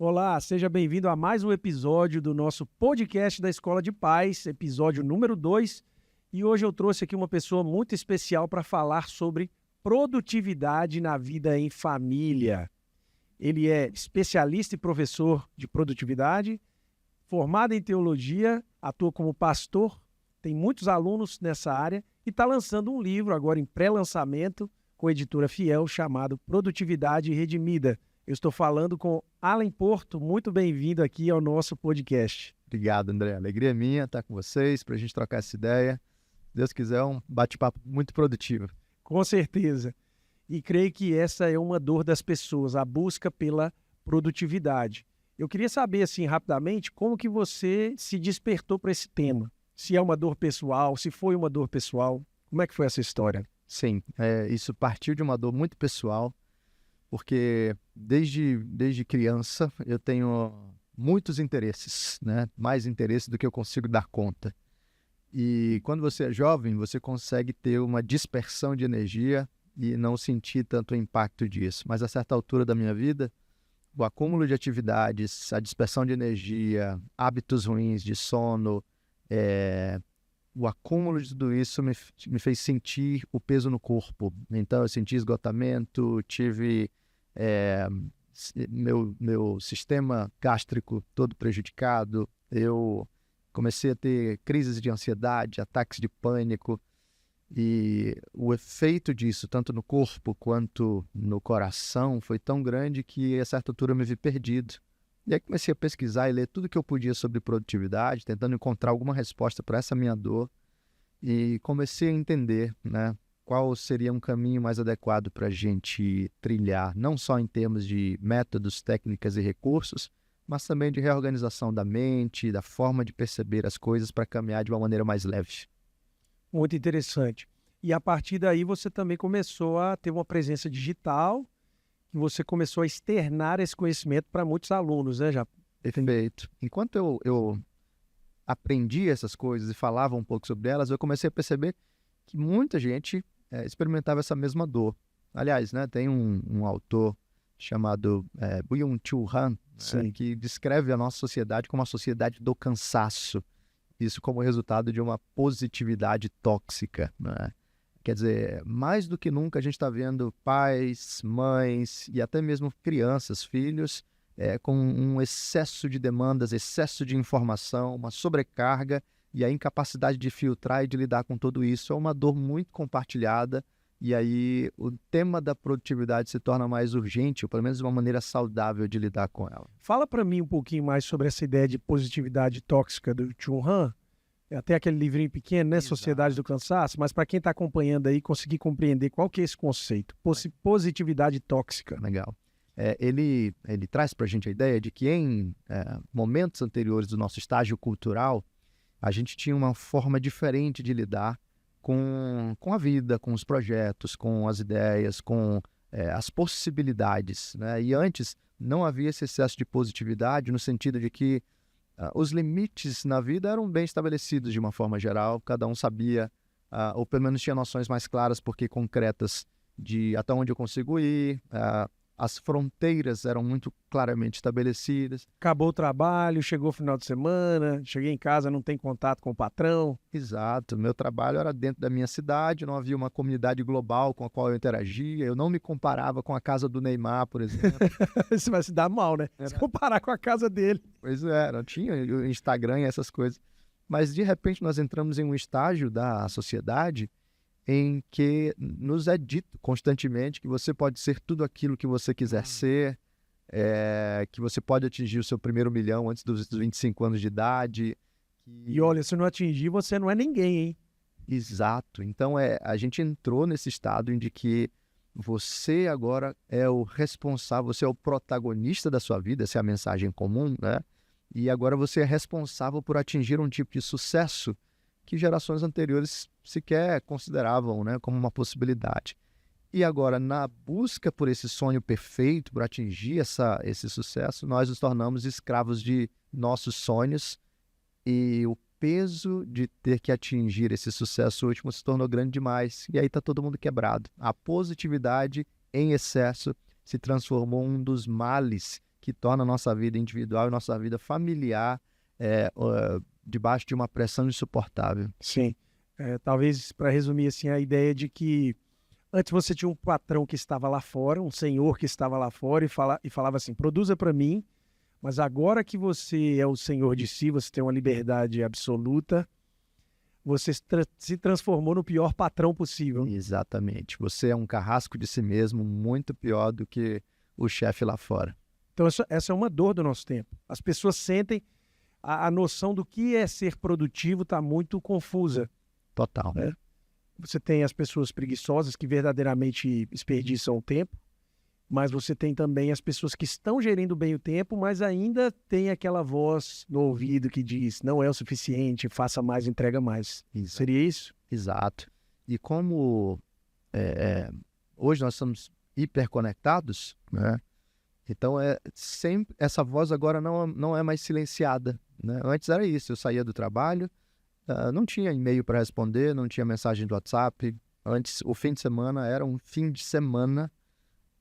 Olá, seja bem-vindo a mais um episódio do nosso podcast da Escola de Paz, episódio número 2. E hoje eu trouxe aqui uma pessoa muito especial para falar sobre produtividade na vida em família. Ele é especialista e professor de produtividade, formado em teologia, atua como pastor, tem muitos alunos nessa área e está lançando um livro agora em pré-lançamento com a editora Fiel chamado Produtividade Redimida. Eu estou falando com Alan Porto, muito bem-vindo aqui ao nosso podcast. Obrigado, André. Alegria minha estar com vocês para a gente trocar essa ideia. Se Deus quiser, um bate-papo muito produtivo. Com certeza. E creio que essa é uma dor das pessoas, a busca pela produtividade. Eu queria saber, assim, rapidamente, como que você se despertou para esse tema? Se é uma dor pessoal, se foi uma dor pessoal, como é que foi essa história? Sim, isso partiu de uma dor muito pessoal, porque desde criança eu tenho muitos interesses, né? Mais interesses do que eu consigo dar conta. E quando você é jovem, você consegue ter uma dispersão de energia e não sentir tanto o impacto disso. Mas a certa altura da minha vida, o acúmulo de atividades, a dispersão de energia, hábitos ruins de sono, o acúmulo de tudo isso me fez sentir o peso no corpo. Então eu senti esgotamento, tive meu sistema gástrico todo prejudicado, eu comecei a ter crises de ansiedade, ataques de pânico, e o efeito disso, tanto no corpo quanto no coração, foi tão grande que a certa altura eu me vi perdido. E aí comecei a pesquisar e ler tudo que eu podia sobre produtividade, tentando encontrar alguma resposta para essa minha dor, e comecei a entender, né, qual seria um caminho mais adequado para a gente trilhar, não só em termos de métodos, técnicas e recursos, mas também de reorganização da mente, da forma de perceber as coisas para caminhar de uma maneira mais leve. Muito interessante. E a partir daí você também começou a ter uma presença digital, que você começou a externar esse conhecimento para muitos alunos, né? Perfeito. Enquanto eu aprendi essas coisas e falava um pouco sobre elas, eu comecei a perceber que muita gente experimentava essa mesma dor. Aliás, né, tem um autor chamado Byung-Chul Han, que descreve a nossa sociedade como uma sociedade do cansaço. Isso como resultado de uma positividade tóxica, né? Quer dizer, mais do que nunca a gente está vendo pais, mães e até mesmo crianças, filhos, com um excesso de demandas, excesso de informação, uma sobrecarga e a incapacidade de filtrar e de lidar com tudo isso. É uma dor muito compartilhada e aí o tema da produtividade se torna mais urgente, ou pelo menos uma maneira saudável de lidar com ela. Fala para mim um pouquinho mais sobre essa ideia de positividade tóxica do Chul Han. É até aquele livrinho pequeno, né? Exato. Sociedade do Cansaço, mas para quem está acompanhando aí, conseguir compreender qual que é esse conceito, positividade tóxica. Legal. Ele traz para a gente a ideia de que em momentos anteriores do nosso estágio cultural, a gente tinha uma forma diferente de lidar com a vida, com os projetos, com as ideias, com as possibilidades, né? E antes não havia esse excesso de positividade no sentido de que os limites na vida eram bem estabelecidos de uma forma geral, cada um sabia, ou pelo menos tinha noções mais claras, porque concretas, de até onde eu consigo ir, as fronteiras eram muito claramente estabelecidas. Acabou o trabalho, chegou o final de semana, cheguei em casa, não tem contato com o patrão. Exato, meu trabalho era dentro da minha cidade, não havia uma comunidade global com a qual eu interagia, eu não me comparava com a casa do Neymar, por exemplo. Você vai se dar mal, né? Se comparar com a casa dele. Pois é, não tinha o Instagram e essas coisas. Mas, de repente, nós entramos em um estágio da sociedade em que nos é dito constantemente que você pode ser tudo aquilo que você quiser ser, que você pode atingir o seu primeiro milhão antes dos 25 anos de idade. E olha, se não atingir, você não é ninguém, hein? Exato. Então, a gente entrou nesse estado em de que você agora é o responsável, você é o protagonista da sua vida, essa é a mensagem comum, né? E agora você é responsável por atingir um tipo de sucesso que gerações anteriores sequer consideravam, né, como uma possibilidade. E agora, na busca por esse sonho perfeito, por atingir esse sucesso, nós nos tornamos escravos de nossos sonhos e o peso de ter que atingir esse sucesso último se tornou grande demais. E aí está todo mundo quebrado. A positividade em excesso se transformou um dos males que torna a nossa vida individual e nossa vida familiar debaixo de uma pressão insuportável. Sim. Talvez, para resumir assim, a ideia de que antes você tinha um patrão que estava lá fora, um senhor que estava lá fora e falava assim, produza para mim, mas agora que você é o senhor de si, você tem uma liberdade absoluta, você se transformou no pior patrão possível. Exatamente. Você é um carrasco de si mesmo muito pior do que o chefe lá fora. Então essa é uma dor do nosso tempo. As pessoas sentem a noção do que é ser produtivo está muito confusa. Total. Né? Você tem as pessoas preguiçosas que verdadeiramente desperdiçam o tempo, mas você tem também as pessoas que estão gerindo bem o tempo, mas ainda tem aquela voz no ouvido que diz, não é o suficiente, faça mais, entrega mais. Exato. Seria isso? Exato. E como hoje nós somos hiperconectados, né? Então sempre essa voz agora não é mais silenciada, né? Antes era isso, eu saía do trabalho, não tinha e-mail para responder, não tinha mensagem do WhatsApp. Antes, o fim de semana era um fim de semana.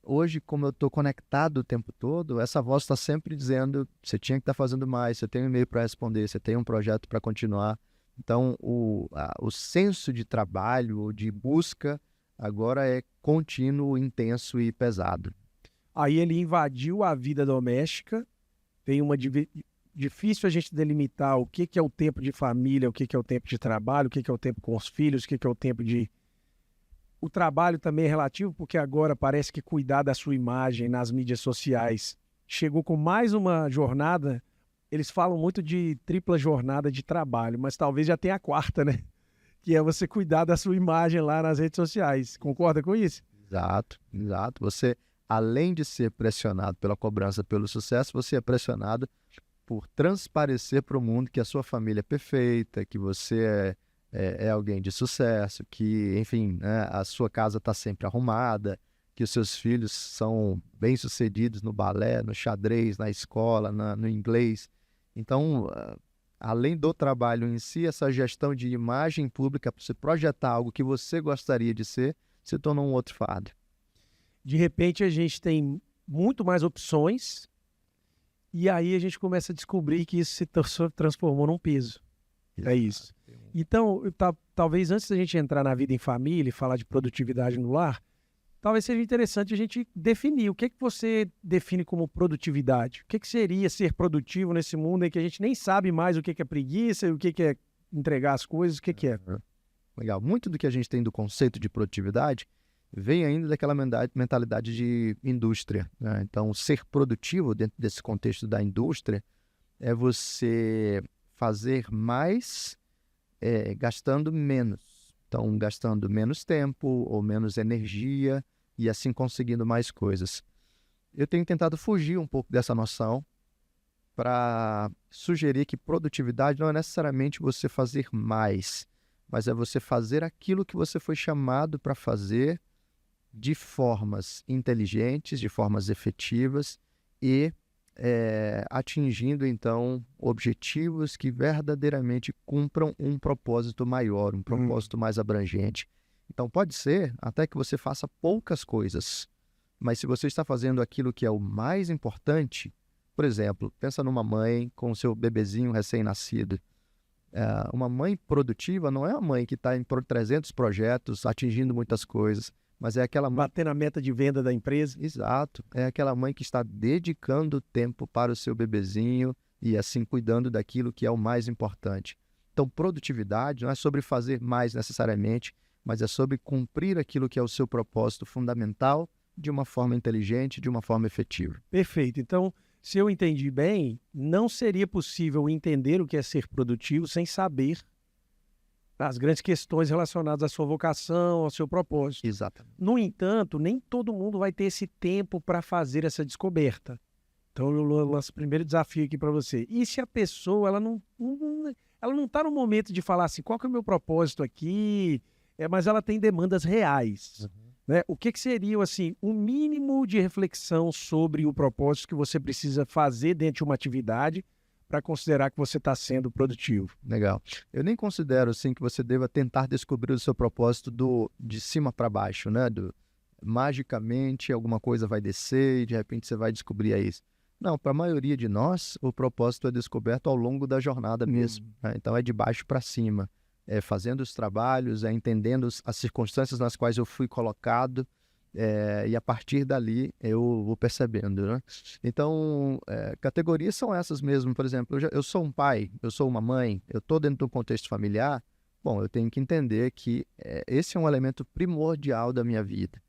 Hoje, como eu estou conectado o tempo todo, essa voz está sempre dizendo, você tinha que estar fazendo mais, você tem um e-mail para responder, você tem um projeto para continuar. Então, o senso de trabalho, de busca, agora é contínuo, intenso e pesado. Aí ele invadiu a vida doméstica, tem uma difícil a gente delimitar o que é o tempo de família, o que é o tempo de trabalho, o que é o tempo com os filhos, o que é o tempo de... O trabalho também é relativo, porque agora parece que cuidar da sua imagem nas mídias sociais chegou com mais uma jornada. Eles falam muito de tripla jornada de trabalho, mas talvez já tenha a quarta, né? Que é você cuidar da sua imagem lá nas redes sociais. Concorda com isso? Exato, exato. Você, além de ser pressionado pela cobrança pelo sucesso, você é pressionado por transparecer para o mundo que a sua família é perfeita, que você é alguém de sucesso, que, enfim, né, a sua casa está sempre arrumada, que os seus filhos são bem-sucedidos no balé, no xadrez, na escola, no inglês. Então, além do trabalho em si, essa gestão de imagem pública para você projetar algo que você gostaria de ser, se tornou um outro fardo. De repente, a gente tem muito mais opções e aí a gente começa a descobrir que isso se transformou num peso. É isso. Então, talvez antes da gente entrar na vida em família e falar de produtividade no lar, talvez seja interessante a gente definir o que você define como produtividade. O que seria ser produtivo nesse mundo em que a gente nem sabe mais o que é preguiça e o que é entregar as coisas, o que é. Legal. Muito do que a gente tem do conceito de produtividade vem ainda daquela mentalidade de indústria, né? Então, ser produtivo dentro desse contexto da indústria é você fazer mais gastando menos. Então, gastando menos tempo ou menos energia e assim conseguindo mais coisas. Eu tenho tentado fugir um pouco dessa noção para sugerir que produtividade não é necessariamente você fazer mais, mas é você fazer aquilo que você foi chamado para fazer de formas inteligentes, de formas efetivas e atingindo, então, objetivos que verdadeiramente cumpram um propósito maior, um propósito mais abrangente. Então, pode ser até que você faça poucas coisas, mas se você está fazendo aquilo que é o mais importante, por exemplo, pensa numa mãe com o seu bebezinho recém-nascido. Uma mãe produtiva não é uma mãe que está em 300 projetos, atingindo muitas coisas, mas é aquela mãe... Batendo a meta de venda da empresa. Exato. É aquela mãe que está dedicando tempo para o seu bebezinho e assim cuidando daquilo que é o mais importante. Então, produtividade não é sobre fazer mais necessariamente, mas é sobre cumprir aquilo que é o seu propósito fundamental de uma forma inteligente, de uma forma efetiva. Perfeito. Então, se eu entendi bem, não seria possível entender o que é ser produtivo sem saber as grandes questões relacionadas à sua vocação, ao seu propósito. Exatamente. No entanto, nem todo mundo vai ter esse tempo para fazer essa descoberta. Então, eu lanço o primeiro desafio aqui para você. E se a pessoa ela não está no momento de falar assim, qual que é o meu propósito aqui? Mas ela tem demandas reais. Né? O que seria assim, um mínimo de reflexão sobre o propósito que você precisa fazer dentro de uma atividade para considerar que você está sendo produtivo? Legal. Eu nem considero assim que você deva tentar descobrir o seu propósito de cima para baixo, né? Magicamente alguma coisa vai descer e de repente você vai descobrir isso. Não, para a maioria de nós, o propósito é descoberto ao longo da jornada mesmo, né? Então é de baixo para cima, é fazendo os trabalhos, é entendendo as circunstâncias nas quais eu fui colocado, e a partir dali eu vou percebendo, né? Então, categorias são essas mesmo. Por exemplo, eu sou um pai, eu sou uma mãe, eu estou dentro de um contexto familiar. Bom, eu tenho que entender que esse é um elemento primordial da minha vida.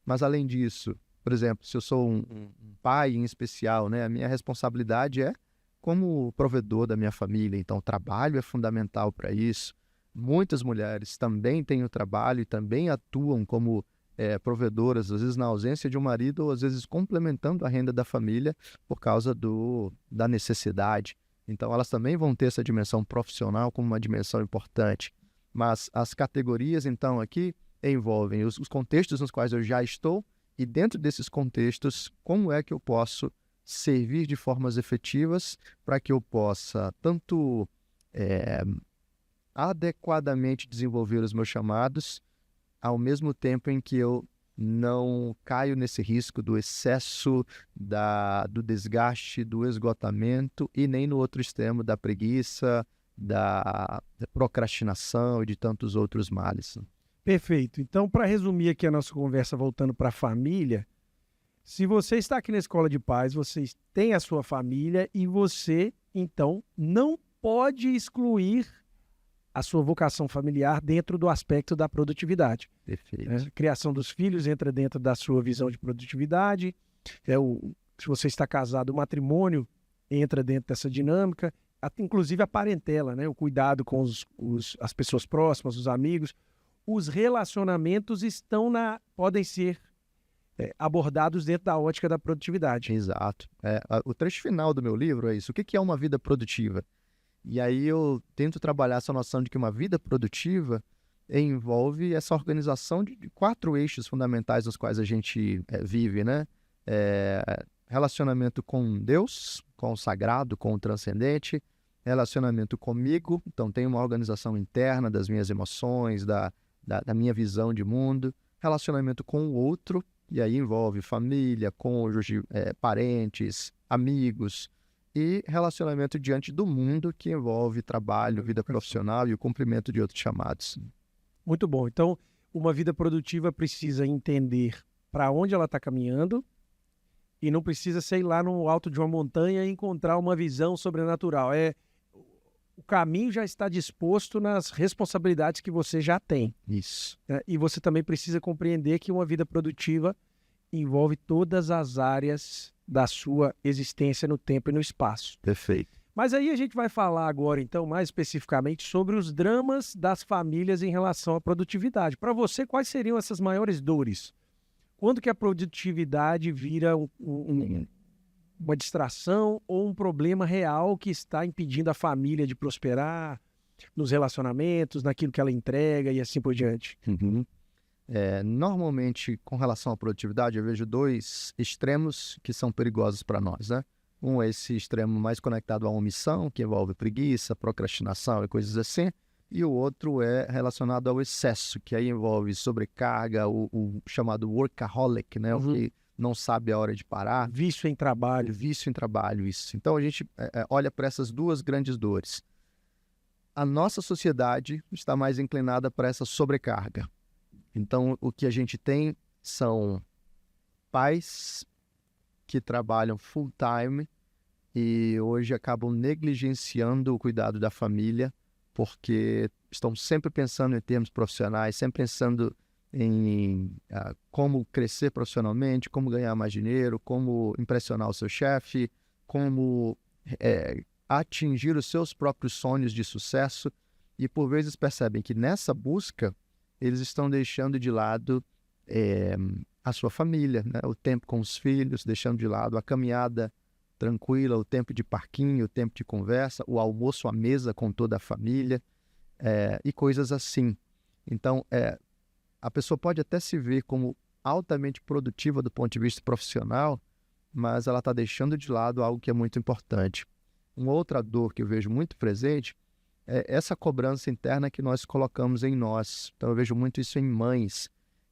Mas, além disso, por exemplo, se eu sou um pai em especial, né, a minha responsabilidade é como provedor da minha família. Então, o trabalho é fundamental para isso. Muitas mulheres também têm o trabalho e também atuam como provedoras, às vezes na ausência de um marido ou às vezes complementando a renda da família por causa da necessidade. Então, elas também vão ter essa dimensão profissional como uma dimensão importante. Mas as categorias, então, aqui envolvem os contextos nos quais eu já estou e, dentro desses contextos, como é que eu posso servir de formas efetivas para que eu possa tanto adequadamente desenvolver os meus chamados, ao mesmo tempo em que eu não caio nesse risco do excesso, do desgaste, do esgotamento e nem no outro extremo da preguiça, da procrastinação e de tantos outros males. Perfeito. Então, para resumir aqui a nossa conversa, voltando para a família, se você está aqui na Escola de Pais, você tem a sua família e você, então, não pode excluir a sua vocação familiar dentro do aspecto da produtividade. Perfeito. A criação dos filhos entra dentro da sua visão de produtividade. Se você está casado, o matrimônio entra dentro dessa dinâmica, inclusive a parentela, né? O cuidado com as pessoas próximas, os amigos. Os relacionamentos podem ser abordados dentro da ótica da produtividade. Exato. O trecho final do meu livro é isso. O que é uma vida produtiva? E aí eu tento trabalhar essa noção de que uma vida produtiva envolve essa organização de 4 eixos fundamentais nos quais a gente vive, né? Relacionamento com Deus, com o sagrado, com o transcendente, relacionamento comigo, então tem uma organização interna das minhas emoções, da minha visão de mundo, relacionamento com o outro, e aí envolve família, cônjuge, parentes, amigos, e relacionamento diante do mundo, que envolve trabalho, vida profissional e o cumprimento de outros chamados. Muito bom. Então, uma vida produtiva precisa entender para onde ela está caminhando e não precisa ser lá no alto de uma montanha e encontrar uma visão sobrenatural. O caminho já está disposto nas responsabilidades que você já tem. Isso. E você também precisa compreender que uma vida produtiva envolve todas as áreas da sua existência no tempo e no espaço. Perfeito. Mas aí a gente vai falar agora, então, mais especificamente sobre os dramas das famílias em relação à produtividade. Para você, quais seriam essas maiores dores? Quando que a produtividade vira uma distração ou um problema real que está impedindo a família de prosperar nos relacionamentos, naquilo que ela entrega e assim por diante? Uhum. Normalmente, com relação à produtividade, eu vejo 2 extremos que são perigosos para nós, né? Um é esse extremo mais conectado à omissão, que envolve preguiça, procrastinação e coisas assim, e o outro é relacionado ao excesso, que aí envolve sobrecarga, o chamado workaholic, né? Uhum. O que não sabe a hora de parar. Vício em trabalho. Vício em trabalho, isso. Então a gente olha para essas 2 grandes dores. A nossa sociedade está mais inclinada para essa sobrecarga. Então, o que a gente tem são pais que trabalham full time e hoje acabam negligenciando o cuidado da família porque estão sempre pensando em termos profissionais, sempre pensando em como crescer profissionalmente, como ganhar mais dinheiro, como impressionar o seu chefe, como atingir os seus próprios sonhos de sucesso e por vezes percebem que nessa busca eles estão deixando de lado a sua família, né? O tempo com os filhos, deixando de lado a caminhada tranquila, o tempo de parquinho, o tempo de conversa, o almoço à mesa com toda a família e coisas assim. Então, a pessoa pode até se ver como altamente produtiva do ponto de vista profissional, mas ela está deixando de lado algo que é muito importante. Uma outra dor que eu vejo muito presente é essa cobrança interna que nós colocamos em nós. Então eu vejo muito isso em mães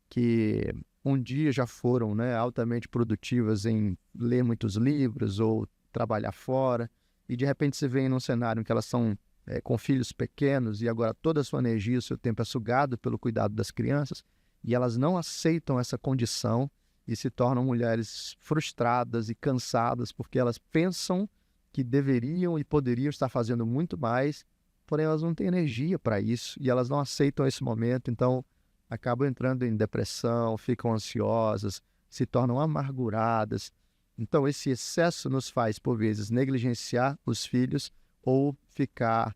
que um dia já foram, né, altamente produtivas em ler muitos livros ou trabalhar fora, e de repente você vem num cenário em que elas são com filhos pequenos e agora toda a sua energia, o seu tempo é sugado pelo cuidado das crianças, e elas não aceitam essa condição e se tornam mulheres frustradas e cansadas porque elas pensam que deveriam e poderiam estar fazendo muito mais, porém elas não têm energia para isso e elas não aceitam esse momento, então acabam entrando em depressão, ficam ansiosas, se tornam amarguradas. Então esse excesso nos faz, por vezes, negligenciar os filhos ou ficar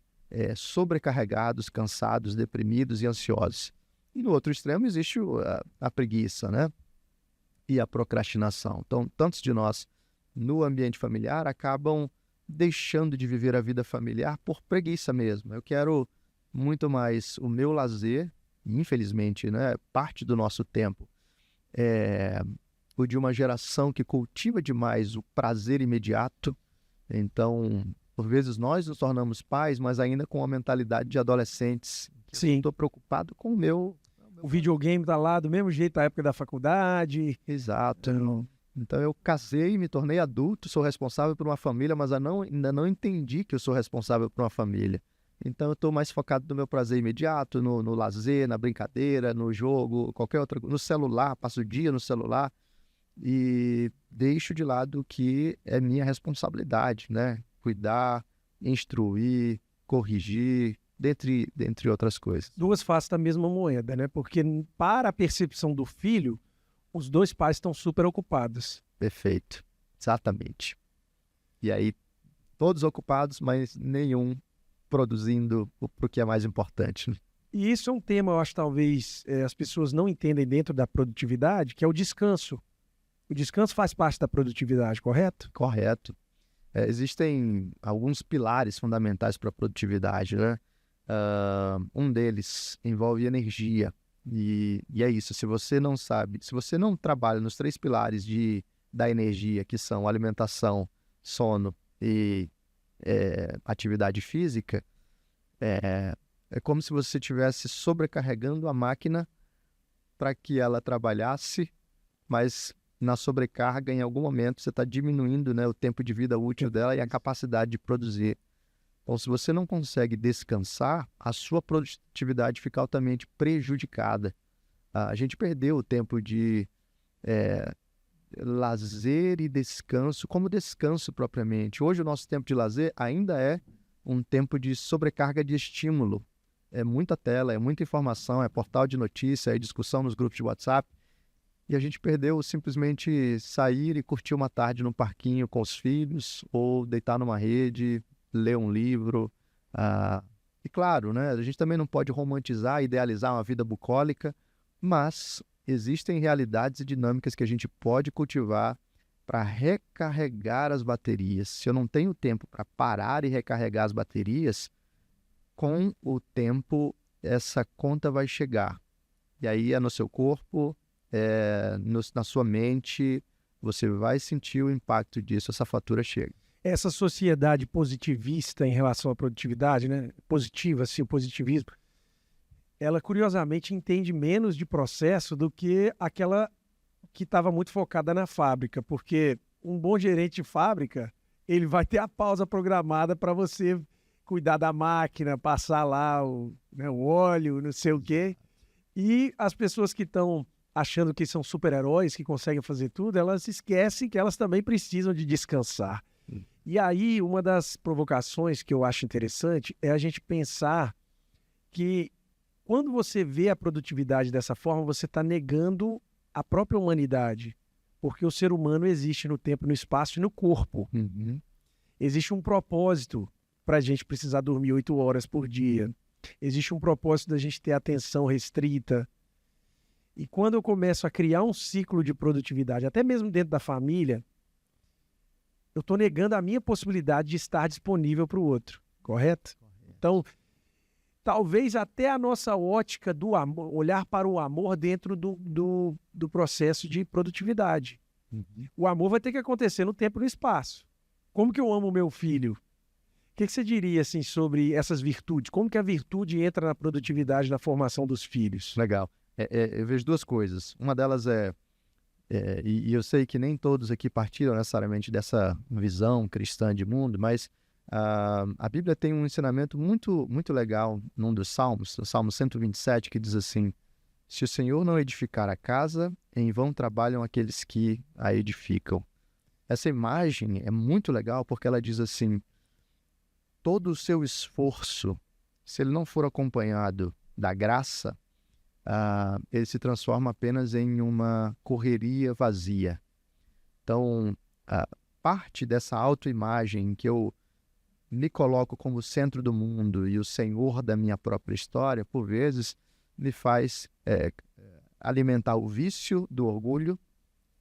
sobrecarregados, cansados, deprimidos e ansiosos. E no outro extremo existe a preguiça, né? E a procrastinação. Então, tantos de nós no ambiente familiar acabam deixando de viver a vida familiar por preguiça mesmo. Eu quero muito mais o meu lazer, e infelizmente, né, parte do nosso tempo é o de uma geração que cultiva demais o prazer imediato. Então, por vezes nós nos tornamos pais, mas ainda com a mentalidade de adolescentes. Sim. Estou preocupado com o meu... O videogame tá lá do mesmo jeito da época da faculdade. Exato. Então eu casei, me tornei adulto, sou responsável por uma família, mas ainda não entendi que eu sou responsável por uma família. Então eu estou mais focado no meu prazer imediato, no lazer, na brincadeira, no jogo, qualquer outra coisa, no celular, passo o dia no celular e deixo de lado o que é minha responsabilidade, né? Cuidar, instruir, corrigir, dentre outras coisas. Duas faces da mesma moeda, né? Porque para a percepção do filho, os dois pais estão super ocupados. Perfeito, exatamente. E aí, todos ocupados, mas nenhum produzindo para o que é mais importante. E isso é um tema, eu acho, talvez as pessoas não entendem dentro da produtividade, que é o descanso. O descanso faz parte da produtividade, correto? Correto. Existem alguns pilares fundamentais para a produtividade, né? Um deles envolve energia. E é isso, se você não sabe, se você não trabalha nos 3 pilares da energia, que são alimentação, sono e atividade física, é como se você estivesse sobrecarregando a máquina para que ela trabalhasse, mas na sobrecarga, em algum momento, você está diminuindo, né, o tempo de vida útil dela e a capacidade de produzir. Então, se você não consegue descansar, a sua produtividade fica altamente prejudicada. A gente perdeu o tempo de lazer e descanso, como descanso propriamente. Hoje, o nosso tempo de lazer ainda é um tempo de sobrecarga de estímulo. É muita tela, é muita informação, é portal de notícia, é discussão nos grupos de WhatsApp. E a gente perdeu simplesmente sair e curtir uma tarde no parquinho com os filhos, ou deitar numa rede, ler um livro. E claro, né, a gente também não pode romantizar, idealizar uma vida bucólica, mas existem realidades e dinâmicas que a gente pode cultivar para recarregar as baterias. Se eu não tenho tempo para parar e recarregar as baterias, com o tempo essa conta vai chegar. E aí é no seu corpo, na sua mente, você vai sentir o impacto disso, essa fatura chega. Essa sociedade positivista em relação à produtividade, né? Positiva, assim, o positivismo, ela curiosamente entende menos de processo do que aquela que estava muito focada na fábrica, porque um bom gerente de fábrica, ele vai ter a pausa programada para você cuidar da máquina, passar lá o óleo, não sei o quê. E as pessoas que estão achando que são super-heróis, que conseguem fazer tudo, elas esquecem que elas também precisam de descansar. E aí, uma das provocações que eu acho interessante é a gente pensar que quando você vê a produtividade dessa forma, você está negando a própria humanidade, porque o ser humano existe no tempo, no espaço e no corpo. Uhum. Existe um propósito para a gente precisar dormir 8 horas por dia. Existe um propósito da gente ter atenção restrita. E quando eu começo a criar um ciclo de produtividade, até mesmo dentro da família, eu estou negando a minha possibilidade de estar disponível para o outro, correto? Então, talvez até a nossa ótica do amor, olhar para o amor dentro do processo de produtividade. Uhum. O amor vai ter que acontecer no tempo e no espaço. Como que eu amo o meu filho? O que você diria assim, sobre essas virtudes? Como que a virtude entra na produtividade, na formação dos filhos? Legal. eu vejo duas coisas. Uma delas e eu sei que nem todos aqui partilham necessariamente dessa visão cristã de mundo, mas a Bíblia tem um ensinamento muito, muito legal num dos Salmos, o Salmo 127, que diz assim: se o Senhor não edificar a casa, em vão trabalham aqueles que a edificam. Essa imagem é muito legal porque ela diz assim: todo o seu esforço, se ele não for acompanhado da graça, ele se transforma apenas em uma correria vazia. Então, parte dessa autoimagem em que eu me coloco como centro do mundo e o senhor da minha própria história, por vezes, me faz alimentar o vício do orgulho,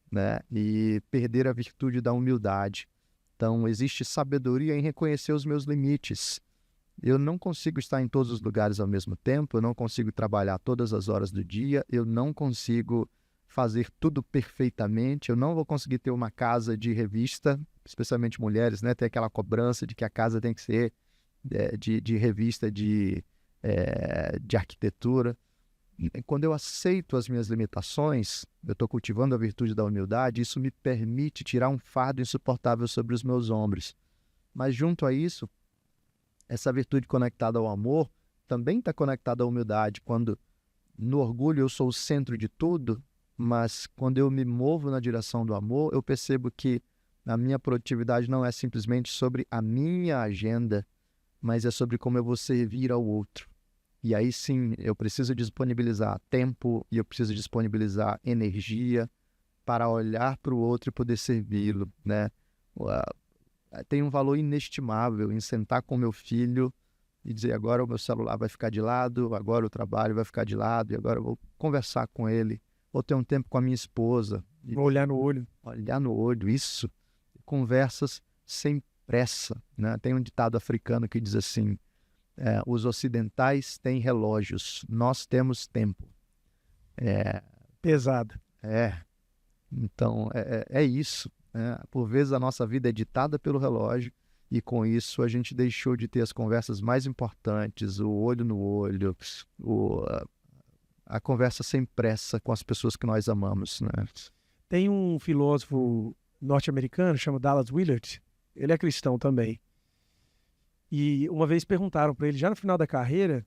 né, e perder a virtude da humildade. Então, existe sabedoria em reconhecer os meus limites. Eu não consigo estar em todos os lugares ao mesmo tempo, eu não consigo trabalhar todas as horas do dia, eu não consigo fazer tudo perfeitamente, eu não vou conseguir ter uma casa de revista, especialmente mulheres, né? Tem aquela cobrança de que a casa tem que ser de revista de arquitetura. Quando eu aceito as minhas limitações, eu estou cultivando a virtude da humildade, isso me permite tirar um fardo insuportável sobre os meus ombros. Mas junto a isso, essa virtude conectada ao amor também está conectada à humildade. Quando no orgulho eu sou o centro de tudo, mas quando eu me movo na direção do amor, eu percebo que a minha produtividade não é simplesmente sobre a minha agenda, mas é sobre como eu vou servir ao outro. E aí sim, eu preciso disponibilizar tempo e eu preciso disponibilizar energia para olhar para o outro e poder servi-lo, né? Tem um valor inestimável em sentar com meu filho e dizer: agora o meu celular vai ficar de lado, agora o trabalho vai ficar de lado, e agora eu vou conversar com ele, ou ter um tempo com a minha esposa. Vou olhar no olho. Olhar no olho, isso. Conversas sem pressa, né? Tem um ditado africano que diz assim: os ocidentais têm relógios, nós temos tempo. Pesado. Então, é isso. Por vezes a nossa vida é ditada pelo relógio e com isso a gente deixou de ter as conversas mais importantes, o olho no olho, a conversa sem pressa com as pessoas que nós amamos, né? Tem um filósofo norte-americano chamado Dallas Willard, ele é cristão também. E uma vez perguntaram para ele, já no final da carreira,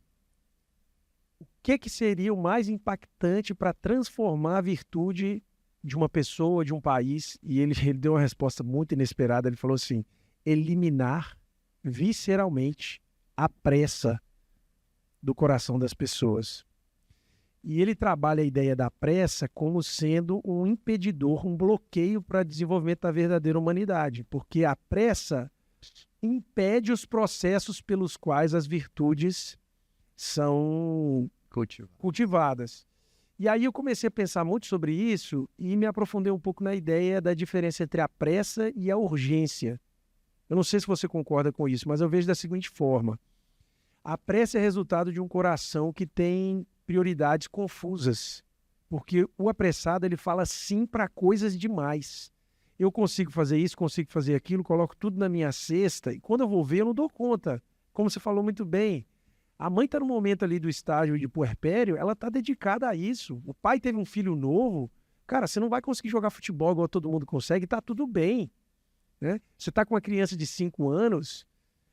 o que seria o mais impactante para transformar a virtude de uma pessoa, de um país, e ele deu uma resposta muito inesperada. Ele falou assim: eliminar visceralmente a pressa do coração das pessoas. E ele trabalha a ideia da pressa como sendo um impedidor, um bloqueio para o desenvolvimento da verdadeira humanidade, porque a pressa impede os processos pelos quais as virtudes são cultivadas. E aí eu comecei a pensar muito sobre isso e me aprofundei um pouco na ideia da diferença entre a pressa e a urgência. Eu não sei se você concorda com isso, mas eu vejo da seguinte forma: a pressa é resultado de um coração que tem prioridades confusas, porque o apressado ele fala sim para coisas demais. Eu consigo fazer isso, consigo fazer aquilo, coloco tudo na minha cesta e quando eu vou ver eu não dou conta. Como você falou muito bem, a mãe está no momento ali do estágio de puerpério, ela está dedicada a isso. O pai teve um filho novo, cara, você não vai conseguir jogar futebol igual todo mundo consegue, tá tudo bem, né? Você está com uma criança de 5 anos,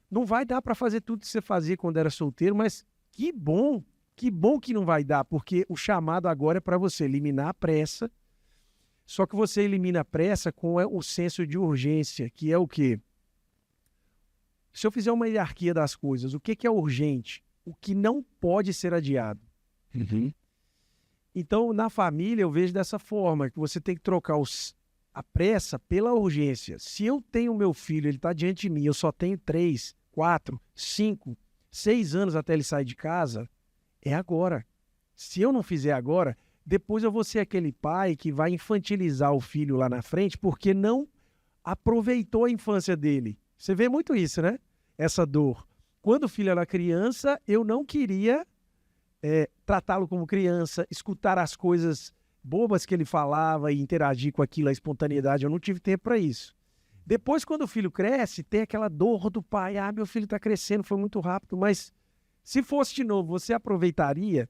não vai dar para fazer tudo que você fazia quando era solteiro, mas que bom que não vai dar, porque o chamado agora é para você eliminar a pressa, só que você elimina a pressa com o senso de urgência, que é o quê? Se eu fizer uma hierarquia das coisas, o que é urgente? O que não pode ser adiado. Uhum. Então, na família, eu vejo dessa forma, que você tem que trocar a pressa pela urgência. Se eu tenho meu filho, ele está diante de mim, eu só tenho 3, 4, 5, 6 anos até ele sair de casa, é agora. Se eu não fizer agora, depois eu vou ser aquele pai que vai infantilizar o filho lá na frente porque não aproveitou a infância dele. Você vê muito isso, né? Essa dor. Quando o filho era criança, eu não queria tratá-lo como criança, escutar as coisas bobas que ele falava e interagir com aquilo, a espontaneidade. Eu não tive tempo para isso. Depois, quando o filho cresce, tem aquela dor do pai. Meu filho está crescendo, foi muito rápido. Mas se fosse de novo, você aproveitaria?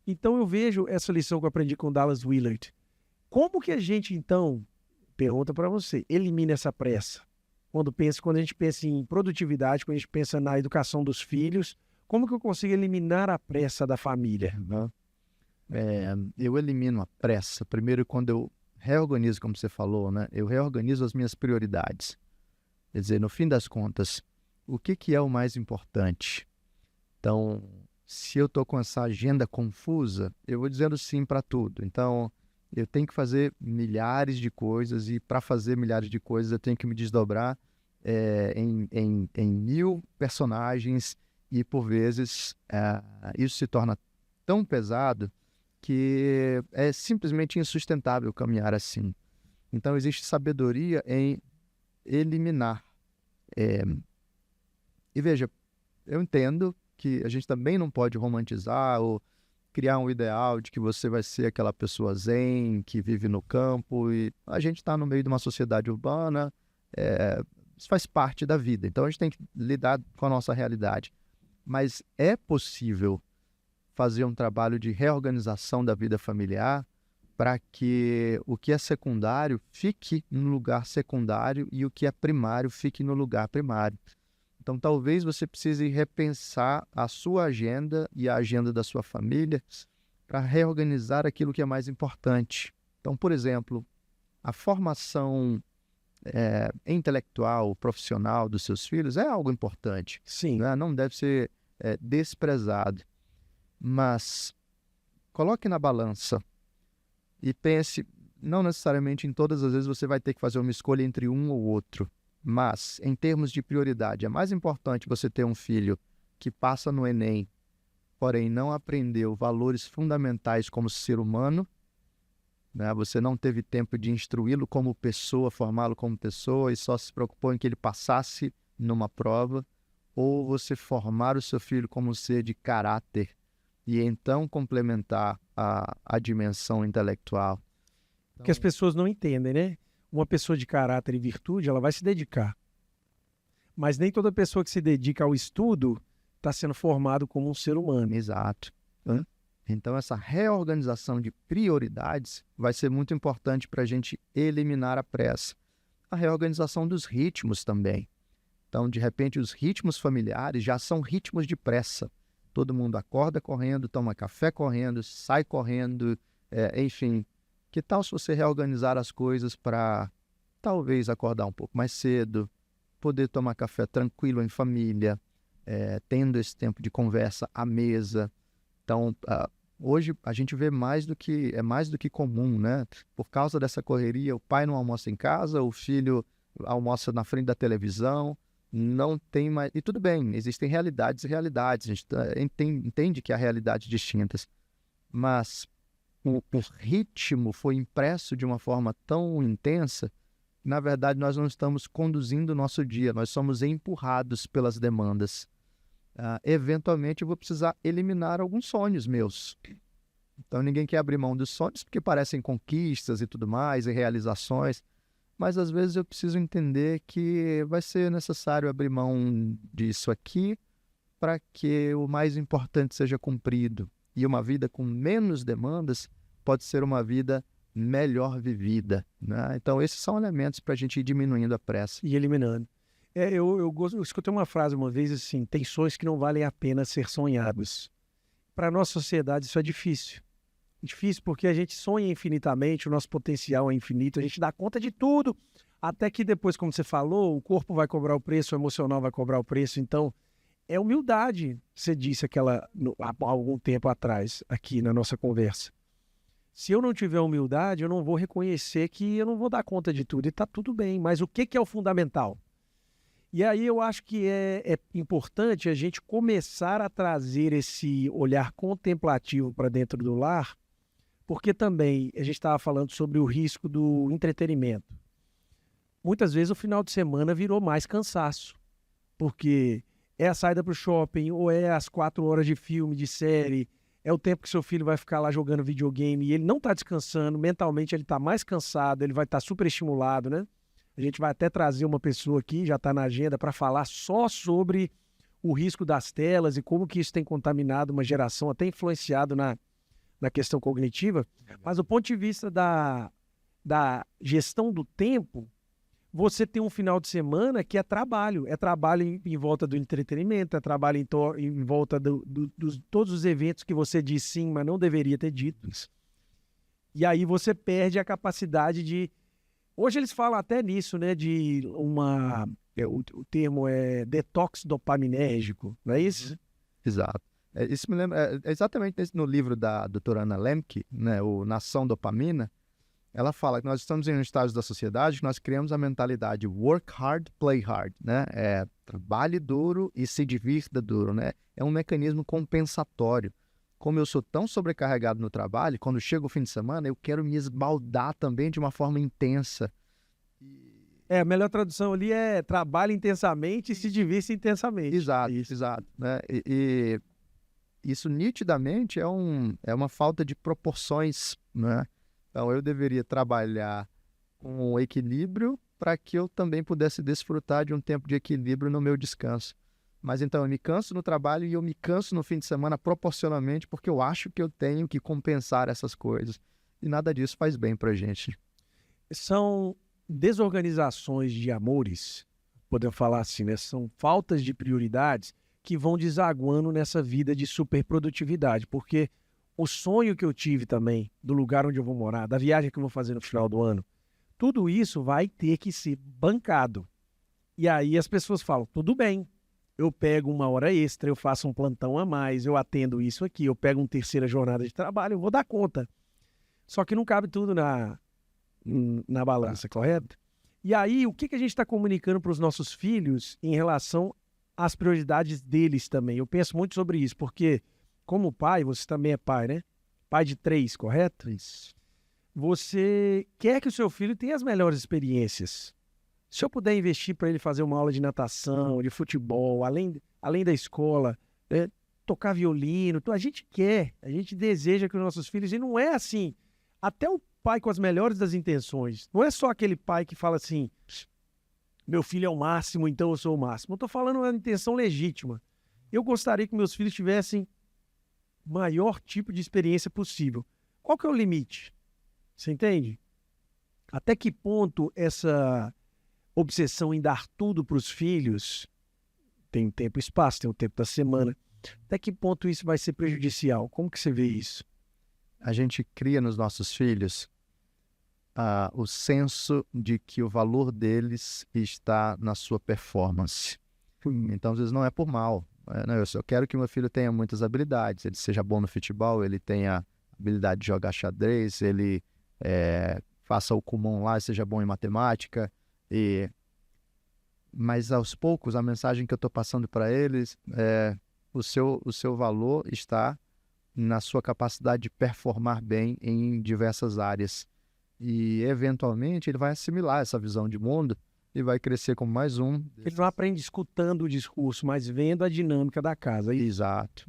Então eu vejo essa lição que eu aprendi com Dallas Willard. Como que a gente, então, pergunta para você, elimina essa pressa? Quando a gente pensa em produtividade, quando a gente pensa na educação dos filhos, como que eu consigo eliminar a pressa da família? Né? Eu elimino a pressa. Primeiro, quando eu reorganizo, como você falou, né? Eu reorganizo as minhas prioridades. Quer dizer, no fim das contas, o que é o mais importante? Então, se eu estou com essa agenda confusa, eu vou dizendo sim para tudo. Então, eu tenho que fazer milhares de coisas e para fazer milhares de coisas eu tenho que me desdobrar em 1000 personagens e, por vezes, isso se torna tão pesado que é simplesmente insustentável caminhar assim. Então, existe sabedoria em eliminar. E veja, eu entendo que a gente também não pode romantizar ou criar um ideal de que você vai ser aquela pessoa zen, que vive no campo, e a gente está no meio de uma sociedade urbana, isso faz parte da vida, então a gente tem que lidar com a nossa realidade. Mas é possível fazer um trabalho de reorganização da vida familiar para que o que é secundário fique no lugar secundário e o que é primário fique no lugar primário. Então, talvez você precise repensar a sua agenda e a agenda da sua família para reorganizar aquilo que é mais importante. Então, por exemplo, a formação intelectual, profissional dos seus filhos é algo importante. Sim. Né? Não deve ser desprezado. Mas coloque na balança e pense, não necessariamente em todas as vezes você vai ter que fazer uma escolha entre um ou outro. Mas, em termos de prioridade, é mais importante você ter um filho que passa no Enem, porém não aprendeu valores fundamentais como ser humano, né? Você não teve tempo de instruí-lo como pessoa, formá-lo como pessoa e só se preocupou em que ele passasse numa prova, ou você formar o seu filho como um ser de caráter e então complementar a dimensão intelectual. Porque as pessoas não entendem, né? Uma pessoa de caráter e virtude, ela vai se dedicar. Mas nem toda pessoa que se dedica ao estudo está sendo formado como um ser humano. Exato. Então, essa reorganização de prioridades vai ser muito importante para a gente eliminar a pressa. A reorganização dos ritmos também. Então, de repente, os ritmos familiares já são ritmos de pressa. Todo mundo acorda correndo, toma café correndo, sai correndo, enfim. Que tal se você reorganizar as coisas para talvez acordar um pouco mais cedo, poder tomar café tranquilo em família, tendo esse tempo de conversa à mesa. Então, hoje a gente vê mais do que comum, né? Por causa dessa correria, o pai não almoça em casa, o filho almoça na frente da televisão, não tem mais... E tudo bem, existem realidades e realidades, a gente entende que há realidades distintas, mas o ritmo foi impresso de uma forma tão intensa que, na verdade, nós não estamos conduzindo o nosso dia, nós somos empurrados pelas demandas. Eventualmente, eu vou precisar eliminar alguns sonhos meus. Então, ninguém quer abrir mão dos sonhos porque parecem conquistas e tudo mais, e realizações, mas às vezes eu preciso entender que vai ser necessário abrir mão disso aqui para que o mais importante seja cumprido. E uma vida com menos demandas pode ser uma vida melhor vivida, né? Então, esses são elementos para a gente ir diminuindo a pressa. E eliminando. Eu escutei uma frase uma vez assim, tem sonhos que não valem a pena ser sonhados. Para a nossa sociedade isso é difícil. Difícil porque a gente sonha infinitamente, o nosso potencial é infinito, a gente dá conta de tudo, até que depois, como você falou, o corpo vai cobrar o preço, o emocional vai cobrar o preço. Então, é humildade, você disse há algum tempo atrás, aqui na nossa conversa. Se eu não tiver humildade, eu não vou reconhecer que eu não vou dar conta de tudo, e está tudo bem. Mas o que é o fundamental? E aí eu acho que é importante a gente começar a trazer esse olhar contemplativo para dentro do lar, porque também a gente estava falando sobre o risco do entretenimento. Muitas vezes o final de semana virou mais cansaço, porque é a saída para o shopping, ou é as 4 horas de filme, de série, é o tempo que seu filho vai ficar lá jogando videogame e ele não está descansando, mentalmente ele está mais cansado, ele vai estar super estimulado, né? A gente vai até trazer uma pessoa aqui, já está na agenda, para falar só sobre o risco das telas e como que isso tem contaminado uma geração, até influenciado na questão cognitiva, mas do ponto de vista da gestão do tempo, você tem um final de semana que é trabalho em volta do entretenimento, é trabalho em volta dos todos os eventos que você diz sim, mas não deveria ter dito. E aí você perde a capacidade de... Hoje eles falam até nisso, né, de o termo é detox dopaminérgico, não é isso? Exato. Isso me lembra, exatamente no livro da doutora Anna Lembke, né, o Nação Dopamina, ela fala que nós estamos em um estágio da sociedade que nós criamos a mentalidade work hard, play hard, né? Trabalhe duro e se divirta duro, né? É um mecanismo compensatório. Como eu sou tão sobrecarregado no trabalho, quando chega o fim de semana, eu quero me esbaldar também de uma forma intensa. A melhor tradução ali é trabalhe intensamente e se divirta intensamente. Exato. Né? E isso nitidamente é uma falta de proporções, né? Então, eu deveria trabalhar com um equilíbrio para que eu também pudesse desfrutar de um tempo de equilíbrio no meu descanso. Mas então, eu me canso no trabalho e eu me canso no fim de semana proporcionalmente porque eu acho que eu tenho que compensar essas coisas. E nada disso faz bem para a gente. São desorganizações de amores, podemos falar assim, né? São faltas de prioridades que vão desaguando nessa vida de superprodutividade, porque o sonho que eu tive também, do lugar onde eu vou morar, da viagem que eu vou fazer no final do ano, tudo isso vai ter que ser bancado. E aí as pessoas falam, tudo bem, eu pego uma hora extra, eu faço um plantão a mais, eu atendo isso aqui, eu pego uma terceira jornada de trabalho, eu vou dar conta. Só que não cabe tudo na balança, correto? E aí, o que a gente está comunicando para os nossos filhos em relação às prioridades deles também? Eu penso muito sobre isso, porque como pai, você também é pai, né? Pai de 3, correto? Isso. Você quer que o seu filho tenha as melhores experiências. Se eu puder investir para ele fazer uma aula de natação, de futebol, além da escola, né, tocar violino, a gente deseja que os nossos filhos, e não é assim, até o pai com as melhores das intenções, não é só aquele pai que fala assim, meu filho é o máximo, então eu sou o máximo. Eu estou falando uma intenção legítima. Eu gostaria que meus filhos tivessem maior tipo de experiência possível. Qual que é o limite? Você entende? Até que ponto essa obsessão em dar tudo para os filhos, tem um tempo e espaço, tem um tempo da semana, até que ponto isso vai ser prejudicial? Como que você vê isso? A gente cria nos nossos filhos o senso de que o valor deles está na sua performance. Então, às vezes, não é por mal. Eu quero que meu filho tenha muitas habilidades, ele seja bom no futebol, ele tenha habilidade de jogar xadrez, ele faça o Kumon lá, seja bom em matemática. Mas aos poucos, a mensagem que eu estou passando para eles é o seu valor está na sua capacidade de performar bem em diversas áreas. E, eventualmente, ele vai assimilar essa visão de mundo e vai crescer como mais um. Ele não aprende escutando o discurso, mas vendo a dinâmica da casa. Exato.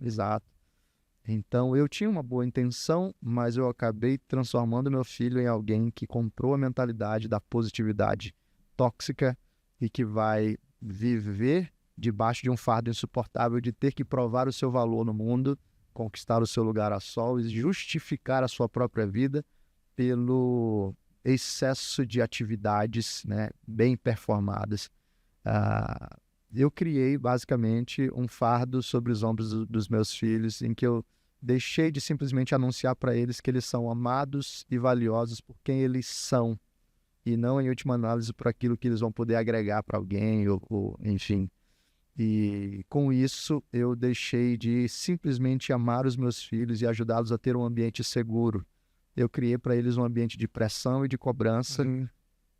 Então, eu tinha uma boa intenção, mas eu acabei transformando meu filho em alguém que comprou a mentalidade da positividade tóxica e que vai viver debaixo de um fardo insuportável de ter que provar o seu valor no mundo, conquistar o seu lugar a sol e justificar a sua própria vida pelo excesso de atividades, né, bem performadas. Eu criei, basicamente, um fardo sobre os ombros dos meus filhos, em que eu deixei de simplesmente anunciar para eles que eles são amados e valiosos por quem eles são, e não, em última análise, por aquilo que eles vão poder agregar para alguém, ou enfim. E com isso, eu deixei de simplesmente amar os meus filhos e ajudá-los a ter um ambiente seguro. Eu criei para eles um ambiente de pressão e de cobrança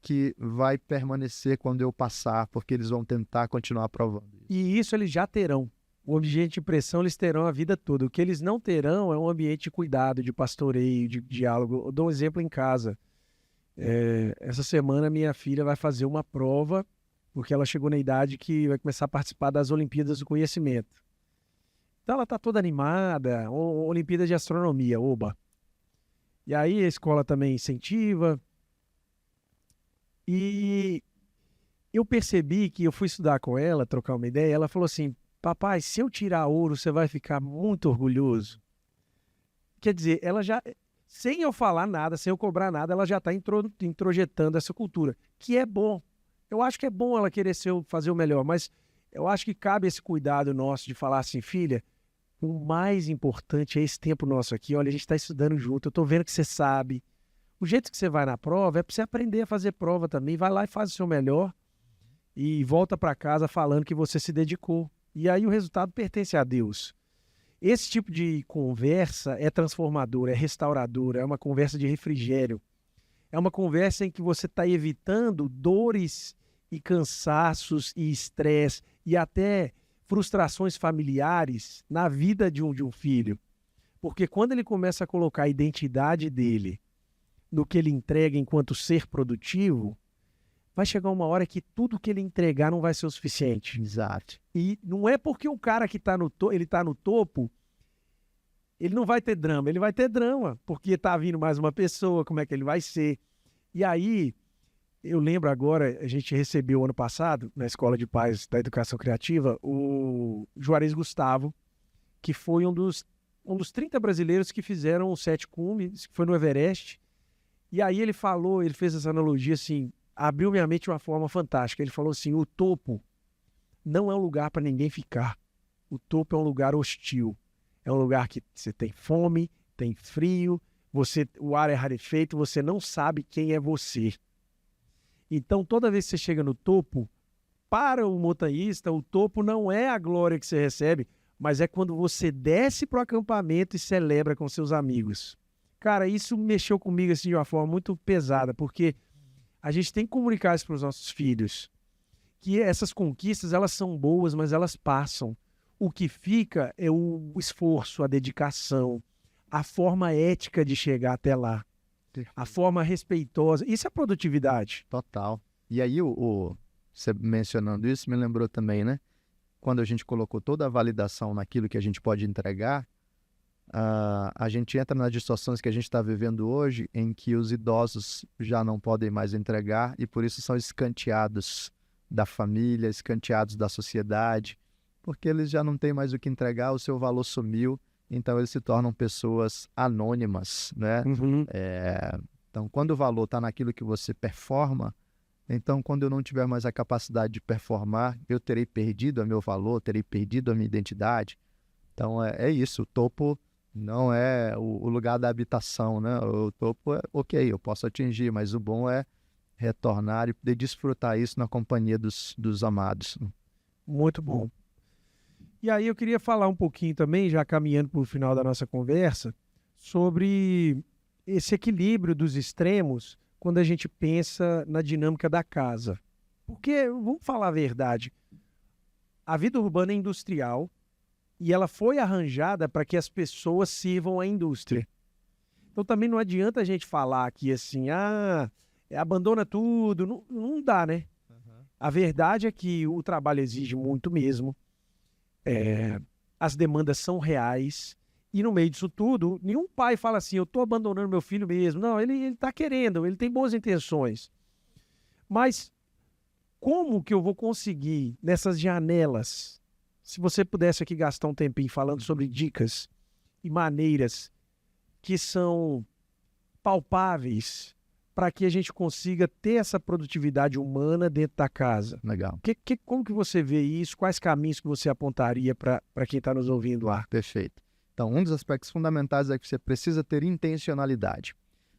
que vai permanecer quando eu passar, porque eles vão tentar continuar provando. E isso eles já terão. O ambiente de pressão eles terão a vida toda. O que eles não terão é um ambiente de cuidado, de pastoreio, de diálogo. Eu dou um exemplo em casa. Essa semana minha filha vai fazer uma prova, porque ela chegou na idade que vai começar a participar das Olimpíadas do Conhecimento. Então ela está toda animada, Olimpíada de Astronomia, oba. E aí a escola também incentiva. E eu percebi que eu fui estudar com ela, trocar uma ideia, ela falou assim, papai, se eu tirar ouro, você vai ficar muito orgulhoso. O quer dizer, ela já, sem eu falar nada, sem eu cobrar nada, ela já está introjetando essa cultura, que é bom. Eu acho que é bom ela querer fazer o melhor, mas eu acho que cabe esse cuidado nosso de falar assim, filha, o mais importante é esse tempo nosso aqui. Olha, a gente está estudando junto, eu estou vendo que você sabe. O jeito que você vai na prova é para você aprender a fazer prova também. Vai lá e faz o seu melhor e volta para casa falando que você se dedicou. E aí o resultado pertence a Deus. Esse tipo de conversa é transformadora, é restauradora, é uma conversa de refrigério. É uma conversa em que você está evitando dores e cansaços e estresse e até frustrações familiares na vida de um filho. Porque quando ele começa a colocar a identidade dele no que ele entrega enquanto ser produtivo, vai chegar uma hora que tudo que ele entregar não vai ser o suficiente. Exato. E não é porque o cara que está ele tá no topo, ele não vai ter drama. Ele vai ter drama, porque está vindo mais uma pessoa, como é que ele vai ser. E aí, eu lembro agora, a gente recebeu ano passado, na Escola de Pais da Educação Criativa, o Juarez Gustavo, que foi um dos 30 brasileiros que fizeram o 7 cumes, que foi no Everest. E aí ele fez essa analogia assim, abriu minha mente de uma forma fantástica. Ele falou assim, o topo não é um lugar para ninguém ficar. O topo é um lugar hostil. É um lugar que você tem fome, tem frio, o ar é rarefeito, você não sabe quem é você. Então, toda vez que você chega no topo, para o montanhista, o topo não é a glória que você recebe, mas é quando você desce para o acampamento e celebra com seus amigos. Cara, isso mexeu comigo assim, de uma forma muito pesada, porque a gente tem que comunicar isso para os nossos filhos, que essas conquistas, elas são boas, mas elas passam. O que fica é o esforço, a dedicação, a forma ética de chegar até lá, a forma respeitosa. Isso é produtividade. Total. E aí, você mencionando isso, me lembrou também, né? Quando a gente colocou toda a validação naquilo que a gente pode entregar, a gente entra nas distorções que a gente está vivendo hoje, em que os idosos já não podem mais entregar e por isso são escanteados da família, escanteados da sociedade, porque eles já não têm mais o que entregar, o seu valor sumiu, então eles se tornam pessoas anônimas, né? Uhum. Então, quando o valor está naquilo que você performa, então quando eu não tiver mais a capacidade de performar, eu terei perdido o meu valor, terei perdido a minha identidade. Então, é isso, o topo não é o lugar da habitação, né? O topo é ok, eu posso atingir, mas o bom é retornar e poder desfrutar isso na companhia dos amados. Muito bom. E aí eu queria falar um pouquinho também, já caminhando para o final da nossa conversa, sobre esse equilíbrio dos extremos quando a gente pensa na dinâmica da casa. Porque, vamos falar a verdade, a vida urbana é industrial e ela foi arranjada para que as pessoas sirvam à indústria. Então também não adianta a gente falar aqui assim, abandona tudo, não dá, né? A verdade é que o trabalho exige muito mesmo. As demandas são reais e no meio disso tudo, nenhum pai fala assim, eu estou abandonando meu filho mesmo. Não, ele está querendo, ele tem boas intenções. Mas como que eu vou conseguir nessas janelas, se você pudesse aqui gastar um tempinho falando sobre dicas e maneiras que são palpáveis para que a gente consiga ter essa produtividade humana dentro da casa. Legal. Como que você vê isso? Quais caminhos que você apontaria para quem está nos ouvindo lá? Perfeito. Então, um dos aspectos fundamentais é que você precisa ter intencionalidade.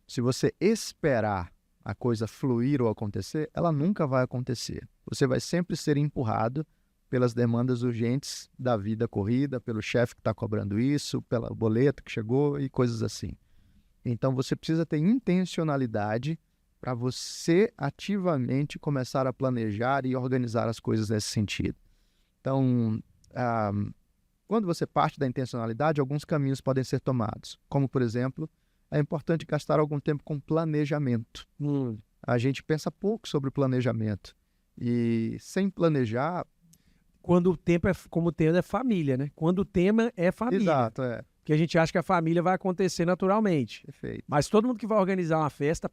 Se você esperar a coisa fluir ou acontecer, ela nunca vai acontecer. Você vai sempre ser empurrado pelas demandas urgentes da vida corrida, pelo chefe que está cobrando isso, pelo boleto que chegou e coisas assim. Então, você precisa ter intencionalidade para você ativamente começar a planejar e organizar as coisas nesse sentido. Então, quando você parte da intencionalidade, alguns caminhos podem ser tomados. Como, por exemplo, é importante gastar algum tempo com planejamento. A gente pensa pouco sobre planejamento. E sem planejar... Quando o tema é família, né? Quando o tema é família. Exato, Porque a gente acha que a família vai acontecer naturalmente. Perfeito. Mas todo mundo que vai organizar uma festa,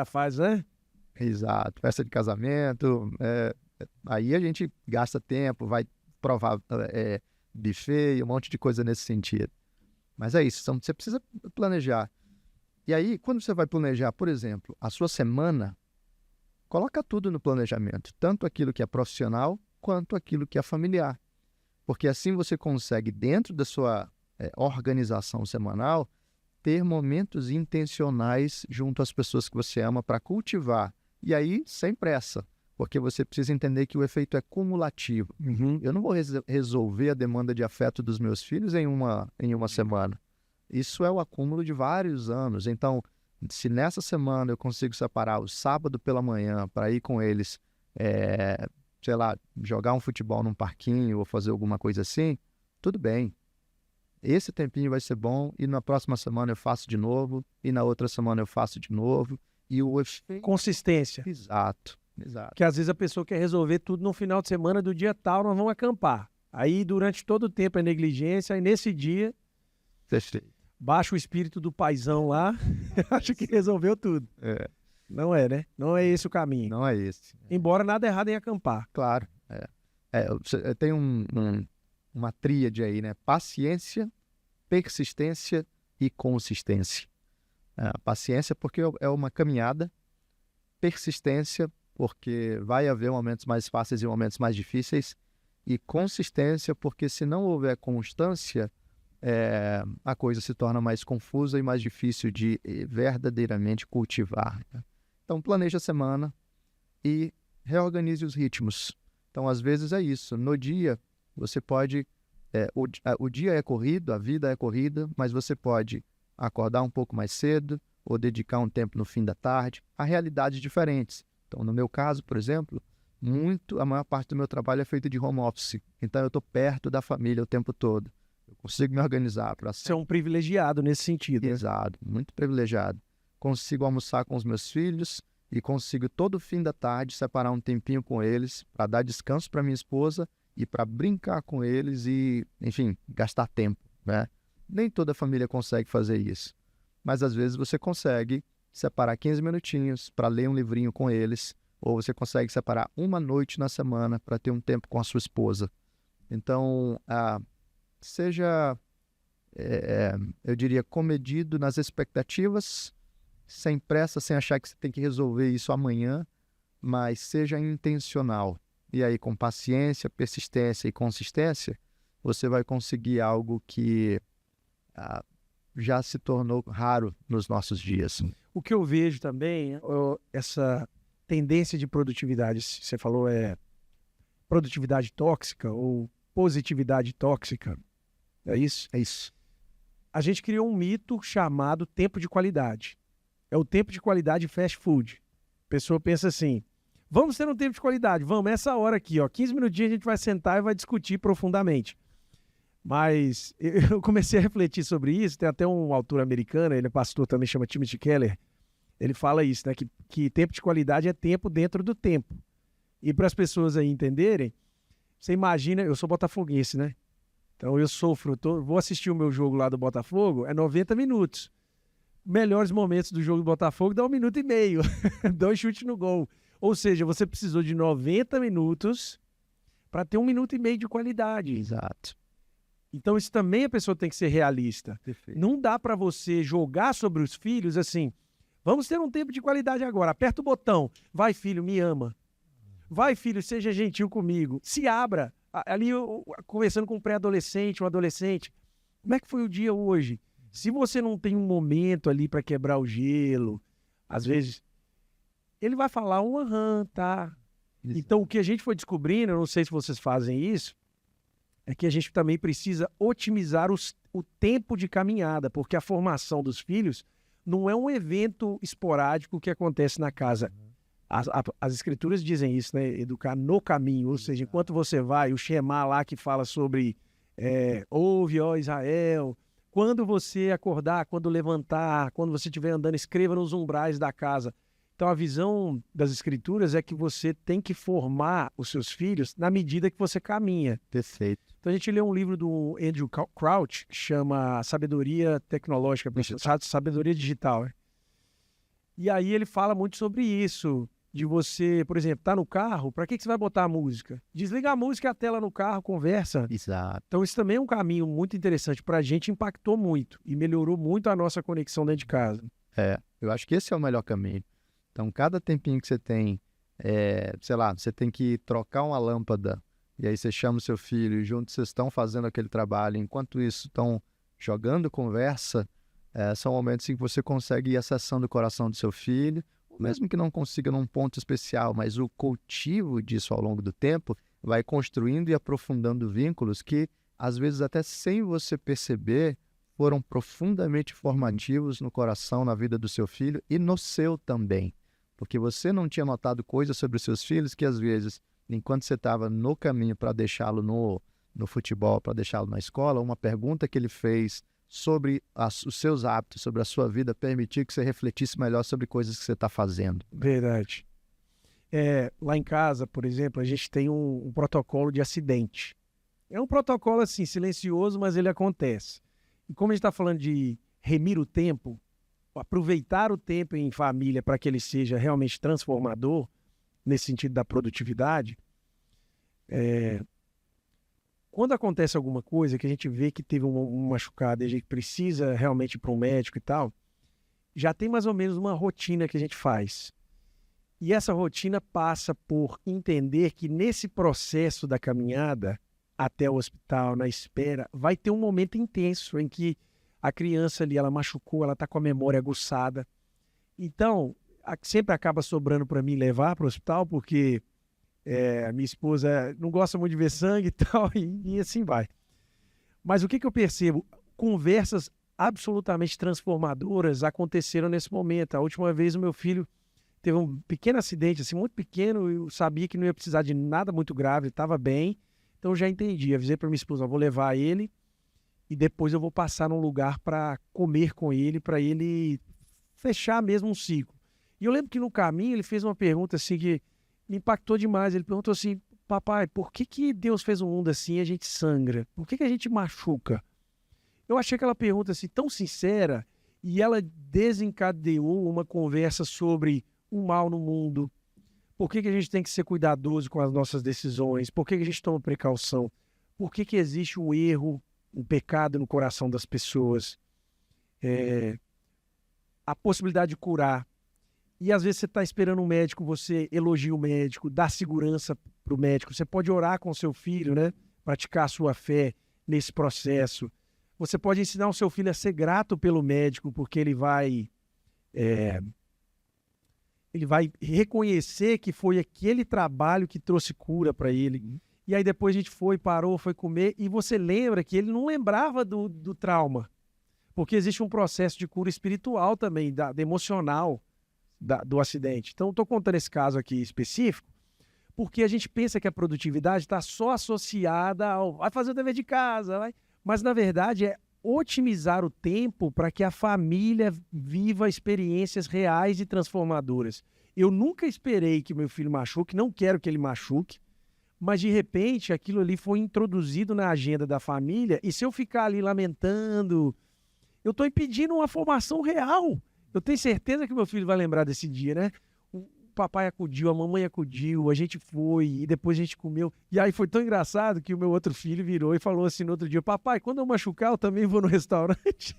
faz, né? Exato. Festa de casamento. Aí a gente gasta tempo, vai provar buffet e um monte de coisa nesse sentido. Mas é isso, então você precisa planejar. E aí, quando você vai planejar, por exemplo, a sua semana, coloca tudo no planejamento, tanto aquilo que é profissional quanto aquilo que é familiar. Porque assim você consegue, dentro da sua organização semanal, ter momentos intencionais junto às pessoas que você ama para cultivar. E aí, sem pressa, porque você precisa entender que o efeito é cumulativo. Eu não vou resolver a demanda de afeto dos meus filhos em uma semana. Isso é o acúmulo de vários anos. Então, se nessa semana eu consigo separar o sábado pela manhã para ir com eles, sei lá, jogar um futebol num parquinho ou fazer alguma coisa assim, tudo bem. Esse tempinho vai ser bom e na próxima semana eu faço de novo e na outra semana eu faço de novo. E o efeito... Consistência. Exato. Que às vezes a pessoa quer resolver tudo no final de semana, do dia tal, nós vamos acampar. Aí durante todo o tempo é negligência, aí nesse dia... Baixa o espírito do paizão lá, acha que resolveu tudo. Não é, né? Não é esse o caminho. Não é esse. Embora nada errado em acampar. Claro. Tem uma tríade aí, né? Paciência, persistência e consistência. Paciência porque é uma caminhada. Persistência porque vai haver momentos mais fáceis e momentos mais difíceis. E consistência porque se não houver constância... a coisa se torna mais confusa e mais difícil de verdadeiramente cultivar. Então, planeje a semana e reorganize os ritmos. Então, às vezes é isso. No dia, você pode... o dia é corrido, a vida é corrida, mas você pode acordar um pouco mais cedo ou dedicar um tempo no fim da tarde a realidades diferentes. Então, no meu caso, por exemplo, a maior parte do meu trabalho é feito de home office. Então, eu estou perto da família o tempo todo. Eu consigo me organizar para... Você é um privilegiado nesse sentido. Exato, muito privilegiado. Consigo almoçar com os meus filhos e consigo todo fim da tarde separar um tempinho com eles para dar descanso para minha esposa e para brincar com eles e, enfim, gastar tempo, né? Nem toda família consegue fazer isso, mas às vezes você consegue separar 15 minutinhos para ler um livrinho com eles, ou você consegue separar uma noite na semana para ter um tempo com a sua esposa. Então, seja, eu diria, comedido nas expectativas, sem pressa, sem achar que você tem que resolver isso amanhã, mas seja intencional. E aí, com paciência, persistência e consistência, você vai conseguir algo que já se tornou raro nos nossos dias. O que eu vejo também, essa tendência de produtividade, você falou, produtividade tóxica ou positividade tóxica. É isso? É isso. A gente criou um mito chamado tempo de qualidade. É o tempo de qualidade fast food. A pessoa pensa assim, vamos ter um tempo de qualidade, vamos, essa hora aqui, 15 minutinhos a gente vai sentar e vai discutir profundamente. Mas eu comecei a refletir sobre isso, tem até um autor americano, ele é pastor também, chama Timothy Keller, ele fala isso, né, que tempo de qualidade é tempo dentro do tempo. E para as pessoas aí entenderem, você imagina, eu sou botafoguense, né? Então eu sofro, vou assistir o meu jogo lá do Botafogo, é 90 minutos. Melhores momentos do jogo do Botafogo dá 1 minuto e meio, 2 chutes no gol. Ou seja, você precisou de 90 minutos para ter 1 minuto e meio de qualidade. Exato. Então isso também a pessoa tem que ser realista. Perfeito. Não dá para você jogar sobre os filhos assim, vamos ter um tempo de qualidade agora, aperta o botão, vai filho, me ama. Vai filho, seja gentil comigo, se abra. Ali eu conversando com um pré-adolescente, um adolescente, como é que foi o dia hoje? Se você não tem um momento ali para quebrar o gelo, às vezes, ele vai falar um aham, tá? Isso. Então o que a gente foi descobrindo, eu não sei se vocês fazem isso, é que a gente também precisa otimizar o tempo de caminhada, porque a formação dos filhos não é um evento esporádico que acontece na casa. As escrituras dizem isso, né? Educar no caminho, ou seja, enquanto você vai, o Shema lá que fala sobre ouve, ó Israel, quando você acordar, quando levantar, quando você estiver andando, escreva nos umbrais da casa. Então a visão das escrituras é que você tem que formar os seus filhos na medida que você caminha. Perfeito. Então a gente lê um livro do Andrew Crouch que chama Sabedoria Tecnológica, Sabedoria Digital. E aí ele fala muito sobre isso. de você, por exemplo, tá no carro, para que você vai botar a música? Desliga a música e a tela no carro, conversa. Exato. Então isso também é um caminho muito interessante para a gente, impactou muito e melhorou muito a nossa conexão dentro de casa. Eu acho que esse é o melhor caminho. Então, cada tempinho que você tem, sei lá, você tem que trocar uma lâmpada, e aí você chama o seu filho, e juntos vocês estão fazendo aquele trabalho, enquanto isso estão jogando conversa, são momentos em que você consegue ir acessando o coração do seu filho, mesmo que não consiga num ponto especial, mas o cultivo disso ao longo do tempo vai construindo e aprofundando vínculos que, às vezes, até sem você perceber, foram profundamente formativos no coração, na vida do seu filho e no seu também. Porque você não tinha notado coisas sobre os seus filhos que, às vezes, enquanto você estava no caminho para deixá-lo no futebol, para deixá-lo na escola, uma pergunta que ele fez sobre os seus hábitos, sobre a sua vida, permitir que você refletisse melhor sobre coisas que você está fazendo. Verdade. Lá em casa, por exemplo, a gente tem um protocolo de acidente. É um protocolo assim, silencioso, mas ele acontece. E como a gente está falando de remir o tempo, aproveitar o tempo em família para que ele seja realmente transformador, nesse sentido da produtividade, quando acontece alguma coisa que a gente vê que teve um machucado e a gente precisa realmente ir para um médico e tal, já tem mais ou menos uma rotina que a gente faz. E essa rotina passa por entender que nesse processo da caminhada até o hospital, na espera, vai ter um momento intenso em que a criança ali, ela machucou, ela está com a memória aguçada. Então, sempre acaba sobrando para mim levar para o hospital, porque a minha esposa não gosta muito de ver sangue e tal, e assim vai. Mas o que eu percebo? Conversas absolutamente transformadoras aconteceram nesse momento. A última vez o meu filho teve um pequeno acidente, assim, muito pequeno, eu sabia que não ia precisar de nada muito grave, ele estava bem, então eu já entendi. Avisei para minha esposa, eu vou levar ele e depois eu vou passar num lugar para comer com ele, para ele fechar mesmo um ciclo. E eu lembro que no caminho ele fez uma pergunta assim que me impactou demais. Ele perguntou assim: papai, por que Deus fez um mundo assim e a gente sangra? Por que a gente machuca? Eu achei aquela pergunta assim tão sincera e ela desencadeou uma conversa sobre o mal no mundo. Por que a gente tem que ser cuidadoso com as nossas decisões? Por que a gente toma precaução? Por que existe um erro, um pecado no coração das pessoas? A possibilidade de curar. E às vezes você está esperando um médico, você elogia o médico, dá segurança para o médico. Você pode orar com o seu filho, né? Praticar a sua fé nesse processo. Você pode ensinar o seu filho a ser grato pelo médico, porque ele vai reconhecer que foi aquele trabalho que trouxe cura para ele. E aí depois a gente parou, foi comer, e você lembra que ele não lembrava do trauma. Porque existe um processo de cura espiritual também, emocional do acidente. Então, estou contando esse caso aqui específico, porque a gente pensa que a produtividade está só associada ao vai fazer o dever de casa, mas na verdade é otimizar o tempo para que a família viva experiências reais e transformadoras. Eu nunca esperei que meu filho machuque, não quero que ele machuque, mas de repente aquilo ali foi introduzido na agenda da família, e se eu ficar ali lamentando, eu estou impedindo uma formação real. Eu tenho certeza que meu filho vai lembrar desse dia, né? O papai acudiu, a mamãe acudiu, a gente foi e depois a gente comeu. E aí foi tão engraçado que o meu outro filho virou e falou assim no outro dia: papai, quando eu machucar, eu também vou no restaurante.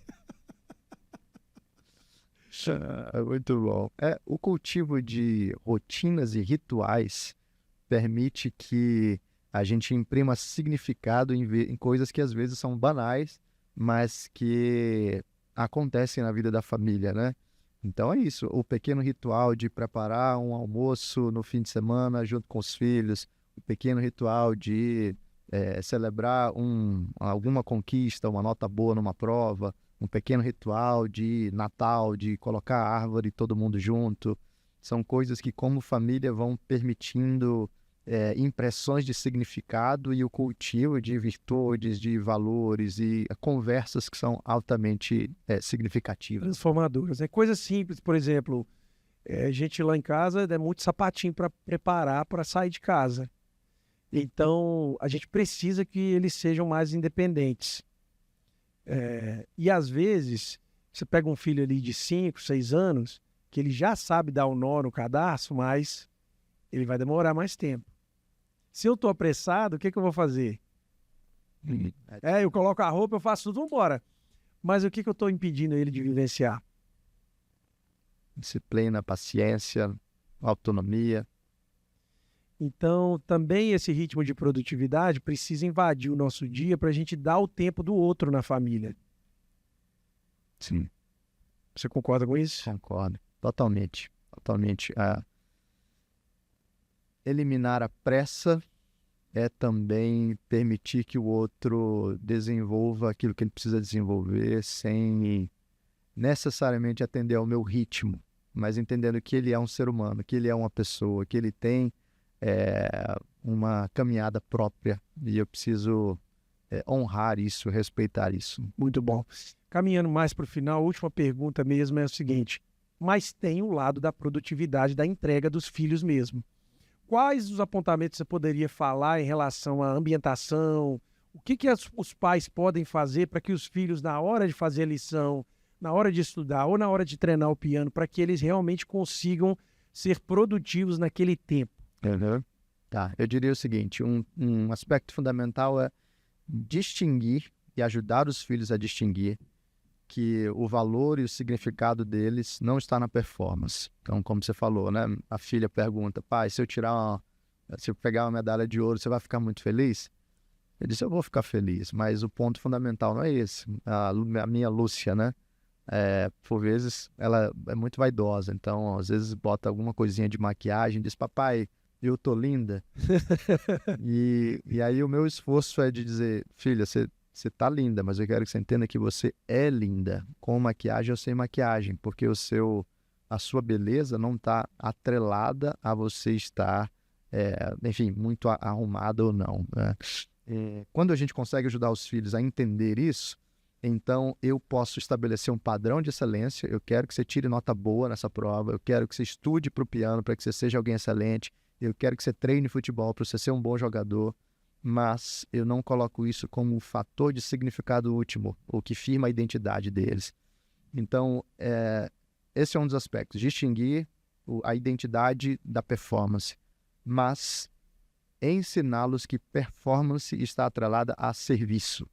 Muito bom. O cultivo de rotinas e rituais permite que a gente imprima significado em coisas que às vezes são banais, mas que acontecem na vida da família, né? Então é isso, o pequeno ritual de preparar um almoço no fim de semana junto com os filhos, o pequeno ritual de celebrar alguma conquista, uma nota boa numa prova, um pequeno ritual de Natal, de colocar a árvore todo mundo junto. São coisas que, como família, vão permitindo impressões de significado e o cultivo de virtudes, de valores e conversas que são altamente significativas. Transformadoras. É coisa simples, por exemplo, a gente lá em casa é muito sapatinho para preparar para sair de casa. Então, a gente precisa que eles sejam mais independentes. E às vezes, você pega um filho ali de 5, 6 anos, que ele já sabe dar um nó no cadarço, mas ele vai demorar mais tempo. Se eu estou apressado, o que eu vou fazer? Eu coloco a roupa, eu faço tudo, vamos embora. Mas o que eu estou impedindo ele de vivenciar? Disciplina, paciência, autonomia. Então, também esse ritmo de produtividade precisa invadir o nosso dia para a gente dar o tempo do outro na família. Sim. Você concorda com isso? Concordo. Totalmente. Totalmente. Eliminar a pressa é também permitir que o outro desenvolva aquilo que ele precisa desenvolver sem necessariamente atender ao meu ritmo, mas entendendo que ele é um ser humano, que ele é uma pessoa, que ele tem uma caminhada própria e eu preciso honrar isso, respeitar isso. Muito bom. Caminhando mais para o final, a última pergunta mesmo é o seguinte, mas tem o lado da produtividade, da entrega dos filhos mesmo. Quais os apontamentos você poderia falar em relação à ambientação? O que os pais podem fazer para que os filhos, na hora de fazer a lição, na hora de estudar ou na hora de treinar o piano, para que eles realmente consigam ser produtivos naquele tempo? Uhum. Tá, eu diria o seguinte, um aspecto fundamental é distinguir e ajudar os filhos a distinguir que o valor e o significado deles não está na performance. Então, como você falou, né? A filha pergunta, pai, se eu pegar uma medalha de ouro, você vai ficar muito feliz? Eu disse, eu vou ficar feliz, mas o ponto fundamental não é esse. A minha Lúcia, né? Por vezes, ela é muito vaidosa, então, às vezes, bota alguma coisinha de maquiagem, diz, papai, eu tô linda. e aí o meu esforço é de dizer, filha, você tá linda, mas eu quero que você entenda que você é linda, com maquiagem ou sem maquiagem, porque a sua beleza não está atrelada a você estar, enfim, muito arrumada ou não, né? Quando a gente consegue ajudar os filhos a entender isso, então eu posso estabelecer um padrão de excelência, eu quero que você tire nota boa nessa prova, eu quero que você estude para o piano para que você seja alguém excelente, eu quero que você treine futebol para você ser um bom jogador, mas eu não coloco isso como um fator de significado último, o que firma a identidade deles. Então, esse é um dos aspectos, distinguir a identidade da performance, mas ensiná-los que performance está atrelada a serviço.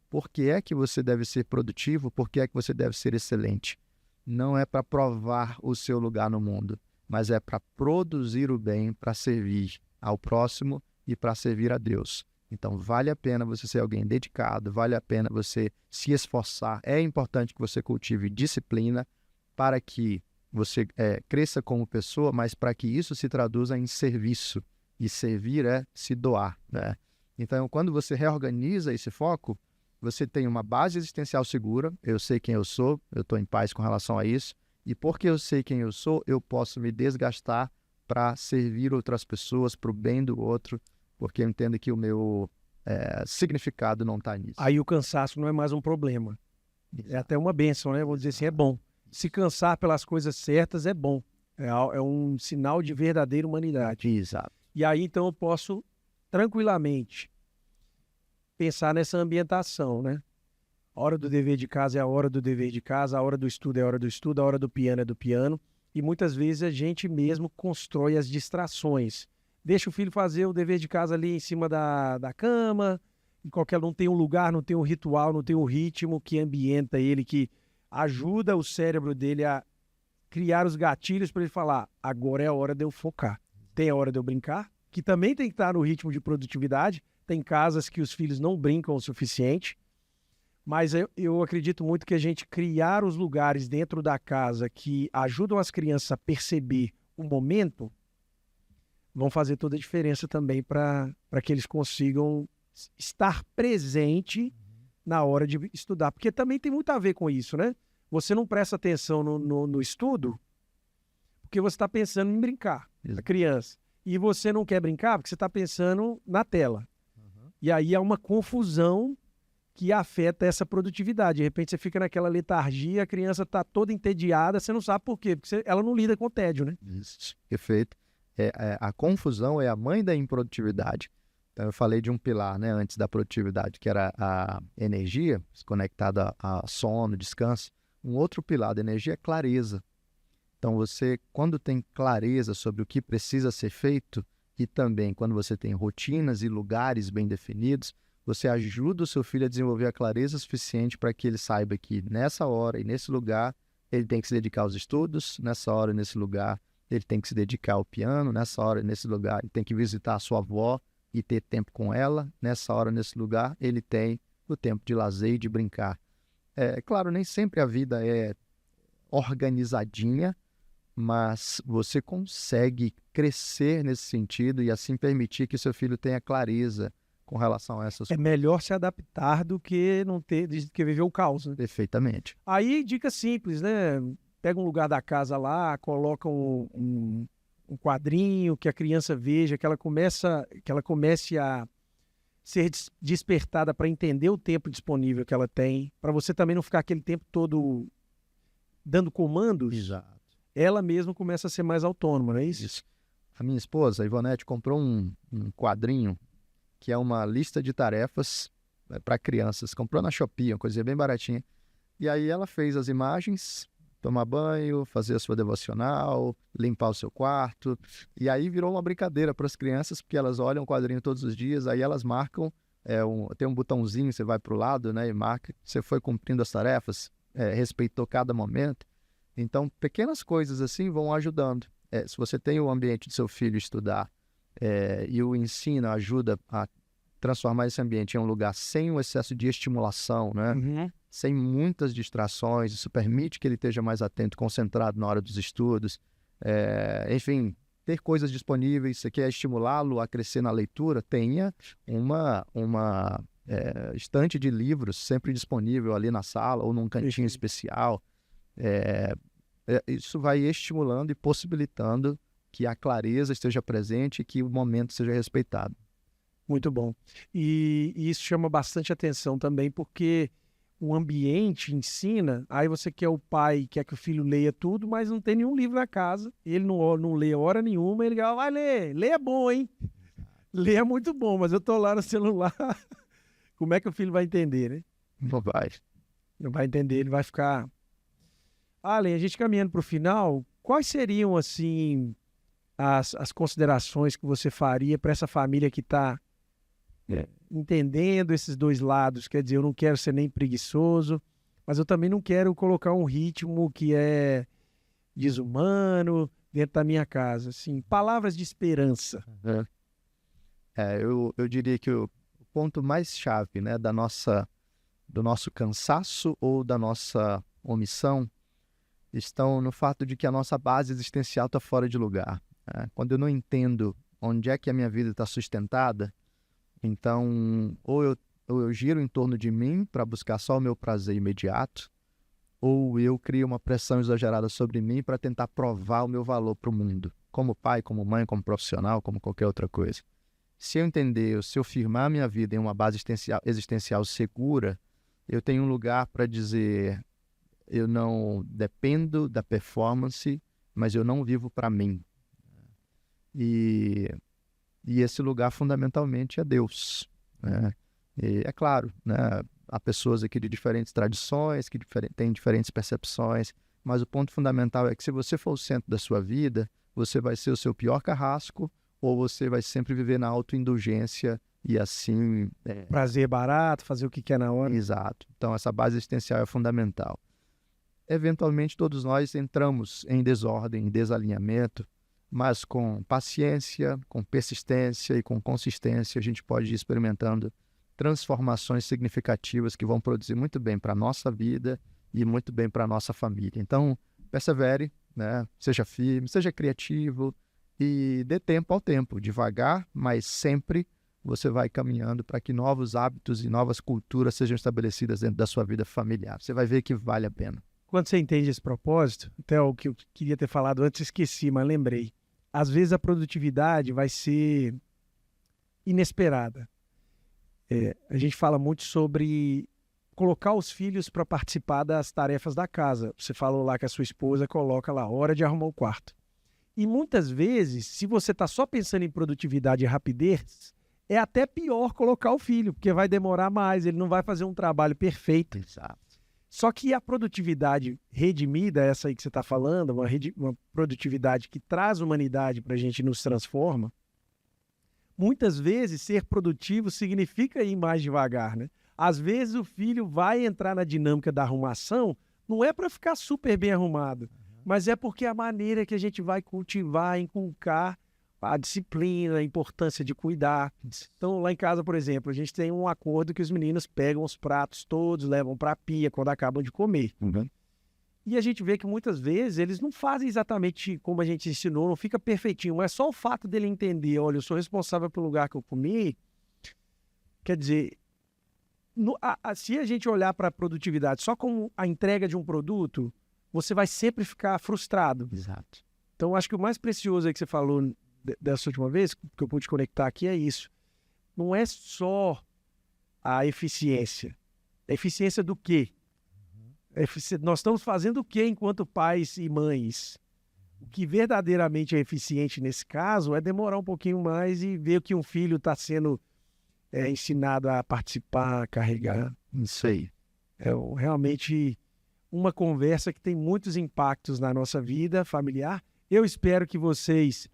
Por que é que você deve ser produtivo? Por que é que você deve ser excelente? Não é para provar o seu lugar no mundo, mas é para produzir o bem, para servir ao próximo e para servir a Deus. Então, vale a pena você ser alguém dedicado, vale a pena você se esforçar. É importante que você cultive disciplina para que você cresça como pessoa, mas para que isso se traduza em serviço. E servir é se doar, né? Então, quando você reorganiza esse foco, você tem uma base existencial segura. Eu sei quem eu sou, eu estou em paz com relação a isso. E porque eu sei quem eu sou, eu posso me desgastar para servir outras pessoas, para o bem do outro, porque eu entendo que o meu significado não está nisso. Aí o cansaço não é mais um problema. Exato. É até uma bênção, né? Vou dizer assim, é bom. Se cansar pelas coisas certas é bom. É um sinal de verdadeira humanidade. Exato. E aí, então, eu posso tranquilamente pensar nessa ambientação, né? A hora do dever de casa é a hora do dever de casa, a hora do estudo é a hora do estudo, a hora do piano é do piano. E muitas vezes a gente mesmo constrói as distrações. Deixa o filho fazer o dever de casa ali em cima da cama, não tem um lugar, não tem um ritual, não tem um ritmo que ambienta ele, que ajuda o cérebro dele a criar os gatilhos para ele falar, agora é a hora de eu focar. Tem a hora de eu brincar, que também tem que estar no ritmo de produtividade. Tem casas que os filhos não brincam o suficiente, mas eu acredito muito que a gente criar os lugares dentro da casa que ajudam as crianças a perceber o momento vão fazer toda a diferença também para que eles consigam estar presente na hora de estudar. Porque também tem muito a ver com isso, né? Você não presta atenção no estudo porque você está pensando em brincar, a criança. E você não quer brincar porque você está pensando na tela. E aí há uma confusão que afeta essa produtividade. De repente você fica naquela letargia, a criança está toda entediada, você não sabe por quê, porque ela não lida com o tédio, né? Isso, perfeito. A confusão é a mãe da improdutividade. Então eu falei de um pilar, né, antes da produtividade, que era a energia, conectada a sono, descanso. Um outro pilar da energia é clareza. Então, você, quando tem clareza sobre o que precisa ser feito e também quando você tem rotinas e lugares bem definidos, você ajuda o seu filho a desenvolver a clareza suficiente para que ele saiba que nessa hora e nesse lugar ele tem que se dedicar aos estudos, nessa hora e nesse lugar ele tem que se dedicar ao piano, nessa hora e nesse lugar ele tem que visitar a sua avó e ter tempo com ela, nessa hora, nesse lugar, ele tem o tempo de lazer e de brincar. Claro, nem sempre a vida é organizadinha, mas você consegue crescer nesse sentido e assim permitir que seu filho tenha clareza com relação a essas É coisas. melhor se adaptar do que não ter, do que viver o caos, né? Perfeitamente. Aí, dica simples, né? Pega um lugar da casa lá, coloca um quadrinho que a criança veja, que ela comece a ser despertada para entender o tempo disponível que ela tem, para você também não ficar aquele tempo todo dando comandos. Exato. Ela mesma começa a ser mais autônoma, não é isso? Isso. A minha esposa, a Ivonete, comprou um quadrinho que é uma lista de tarefas para crianças. Comprou na Shopee, uma coisinha bem baratinha. E aí ela fez as imagens, tomar banho, fazer a sua devocional, limpar o seu quarto. E aí virou uma brincadeira para as crianças, porque elas olham o quadrinho todos os dias, aí elas marcam, tem um botãozinho, você vai para o lado, né, e marca. Você foi cumprindo as tarefas, respeitou cada momento. Então, pequenas coisas assim vão ajudando. Se você tem o ambiente do seu filho estudar e o ensino ajuda a transformar esse ambiente em um lugar sem um excesso de estimulação, né? Uhum. Sem muitas distrações, isso permite que ele esteja mais atento, concentrado na hora dos estudos. Enfim, ter coisas disponíveis, você quer estimulá-lo a crescer na leitura, tenha uma estante de livros sempre disponível ali na sala ou num cantinho especial. Isso vai estimulando e possibilitando que a clareza esteja presente e que o momento seja respeitado. Muito bom. E isso chama bastante atenção também, porque o ambiente ensina, aí você quer o pai, quer que o filho leia tudo, mas não tem nenhum livro na casa, ele não lê hora nenhuma, ele vai ler é bom, hein? Ler é muito bom, mas eu tô lá no celular, como é que o filho vai entender, né? Não vai. Não vai entender, ele vai ficar... Além, a gente caminhando para o final, quais seriam, assim, as considerações que você faria para essa família que está entendendo esses dois lados? Quer dizer, eu não quero ser nem preguiçoso, mas eu também não quero colocar um ritmo que é desumano dentro da minha casa. Assim, palavras de esperança. Eu diria que o ponto mais chave, né, do nosso cansaço ou da nossa omissão estão no fato de que a nossa base existencial está fora de lugar. Quando eu não entendo onde é que a minha vida está sustentada, então ou eu giro em torno de mim para buscar só o meu prazer imediato, ou eu crio uma pressão exagerada sobre mim para tentar provar o meu valor para o mundo, como pai, como mãe, como profissional, como qualquer outra coisa. Se eu entender, se eu firmar minha vida em uma base existencial segura, eu tenho um lugar para dizer: eu não dependo da performance, mas eu não vivo para mim. E esse lugar fundamentalmente é Deus, né? E é claro, né, há pessoas aqui de diferentes tradições, que têm diferentes percepções, mas o ponto fundamental é que se você for o centro da sua vida, você vai ser o seu pior carrasco, ou você vai sempre viver na autoindulgência e assim... Prazer barato, fazer o que quer na hora. Exato. Então essa base existencial é fundamental. Eventualmente todos nós entramos em desordem, em desalinhamento, mas com paciência, com persistência e com consistência a gente pode ir experimentando transformações significativas que vão produzir muito bem para a nossa vida e muito bem para a nossa família. Então, persevere, né? Seja firme, seja criativo e dê tempo ao tempo, devagar, mas sempre você vai caminhando para que novos hábitos e novas culturas sejam estabelecidas dentro da sua vida familiar. Você vai ver que vale a pena. Quando você entende esse propósito, até o que eu queria ter falado antes, esqueci, mas lembrei. Às vezes a produtividade vai ser inesperada. A gente fala muito sobre colocar os filhos para participar das tarefas da casa. Você falou lá que a sua esposa coloca lá, hora de arrumar o quarto. E muitas vezes, se você está só pensando em produtividade e rapidez, é até pior colocar o filho, porque vai demorar mais, ele não vai fazer um trabalho perfeito. Exato. Só que a produtividade redimida, essa aí que você está falando, uma produtividade que traz humanidade para a gente e nos transforma, muitas vezes ser produtivo significa ir mais devagar, né? Às vezes o filho vai entrar na dinâmica da arrumação, não é para ficar super bem arrumado, mas é porque é a maneira que a gente vai cultivar, inculcar a disciplina, a importância de cuidar. Então, lá em casa, por exemplo, a gente tem um acordo que os meninos pegam os pratos todos, levam para a pia quando acabam de comer. E a gente vê que muitas vezes eles não fazem exatamente como a gente ensinou, não fica perfeitinho, mas só o fato dele entender, olha, eu sou responsável pelo lugar que eu comi, quer dizer, se a gente olhar para a produtividade só como a entrega de um produto, você vai sempre ficar frustrado. Exato. Então, acho que o mais precioso aí que você falou dessa última vez, que eu pude conectar aqui, é isso. Não é só a eficiência. A eficiência do quê? Nós estamos fazendo o quê enquanto pais e mães? O que verdadeiramente é eficiente nesse caso é demorar um pouquinho mais e ver que um filho está sendo ensinado a participar, a carregar. Isso aí. É realmente uma conversa que tem muitos impactos na nossa vida familiar. Eu espero que vocês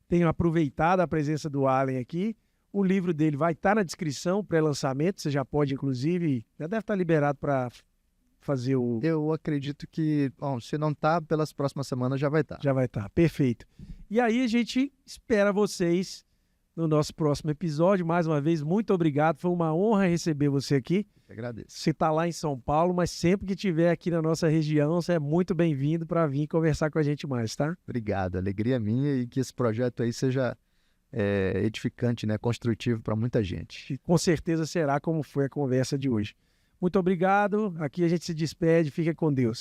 tenham aproveitado a presença do Allen aqui. O livro dele vai estar na descrição, pré-lançamento. Você já pode, inclusive, já deve estar liberado para fazer o... Eu acredito que, se não está, pelas próximas semanas já vai estar. Já vai estar, perfeito. E aí a gente espera vocês no nosso próximo episódio. Mais uma vez, muito obrigado. Foi uma honra receber você aqui. Eu agradeço. Você está lá em São Paulo, mas sempre que estiver aqui na nossa região, você é muito bem-vindo para vir conversar com a gente mais, tá? Obrigado, alegria minha e que esse projeto aí seja edificante, né? Construtivo para muita gente. E com certeza será como foi a conversa de hoje. Muito obrigado. Aqui a gente se despede. Fica com Deus.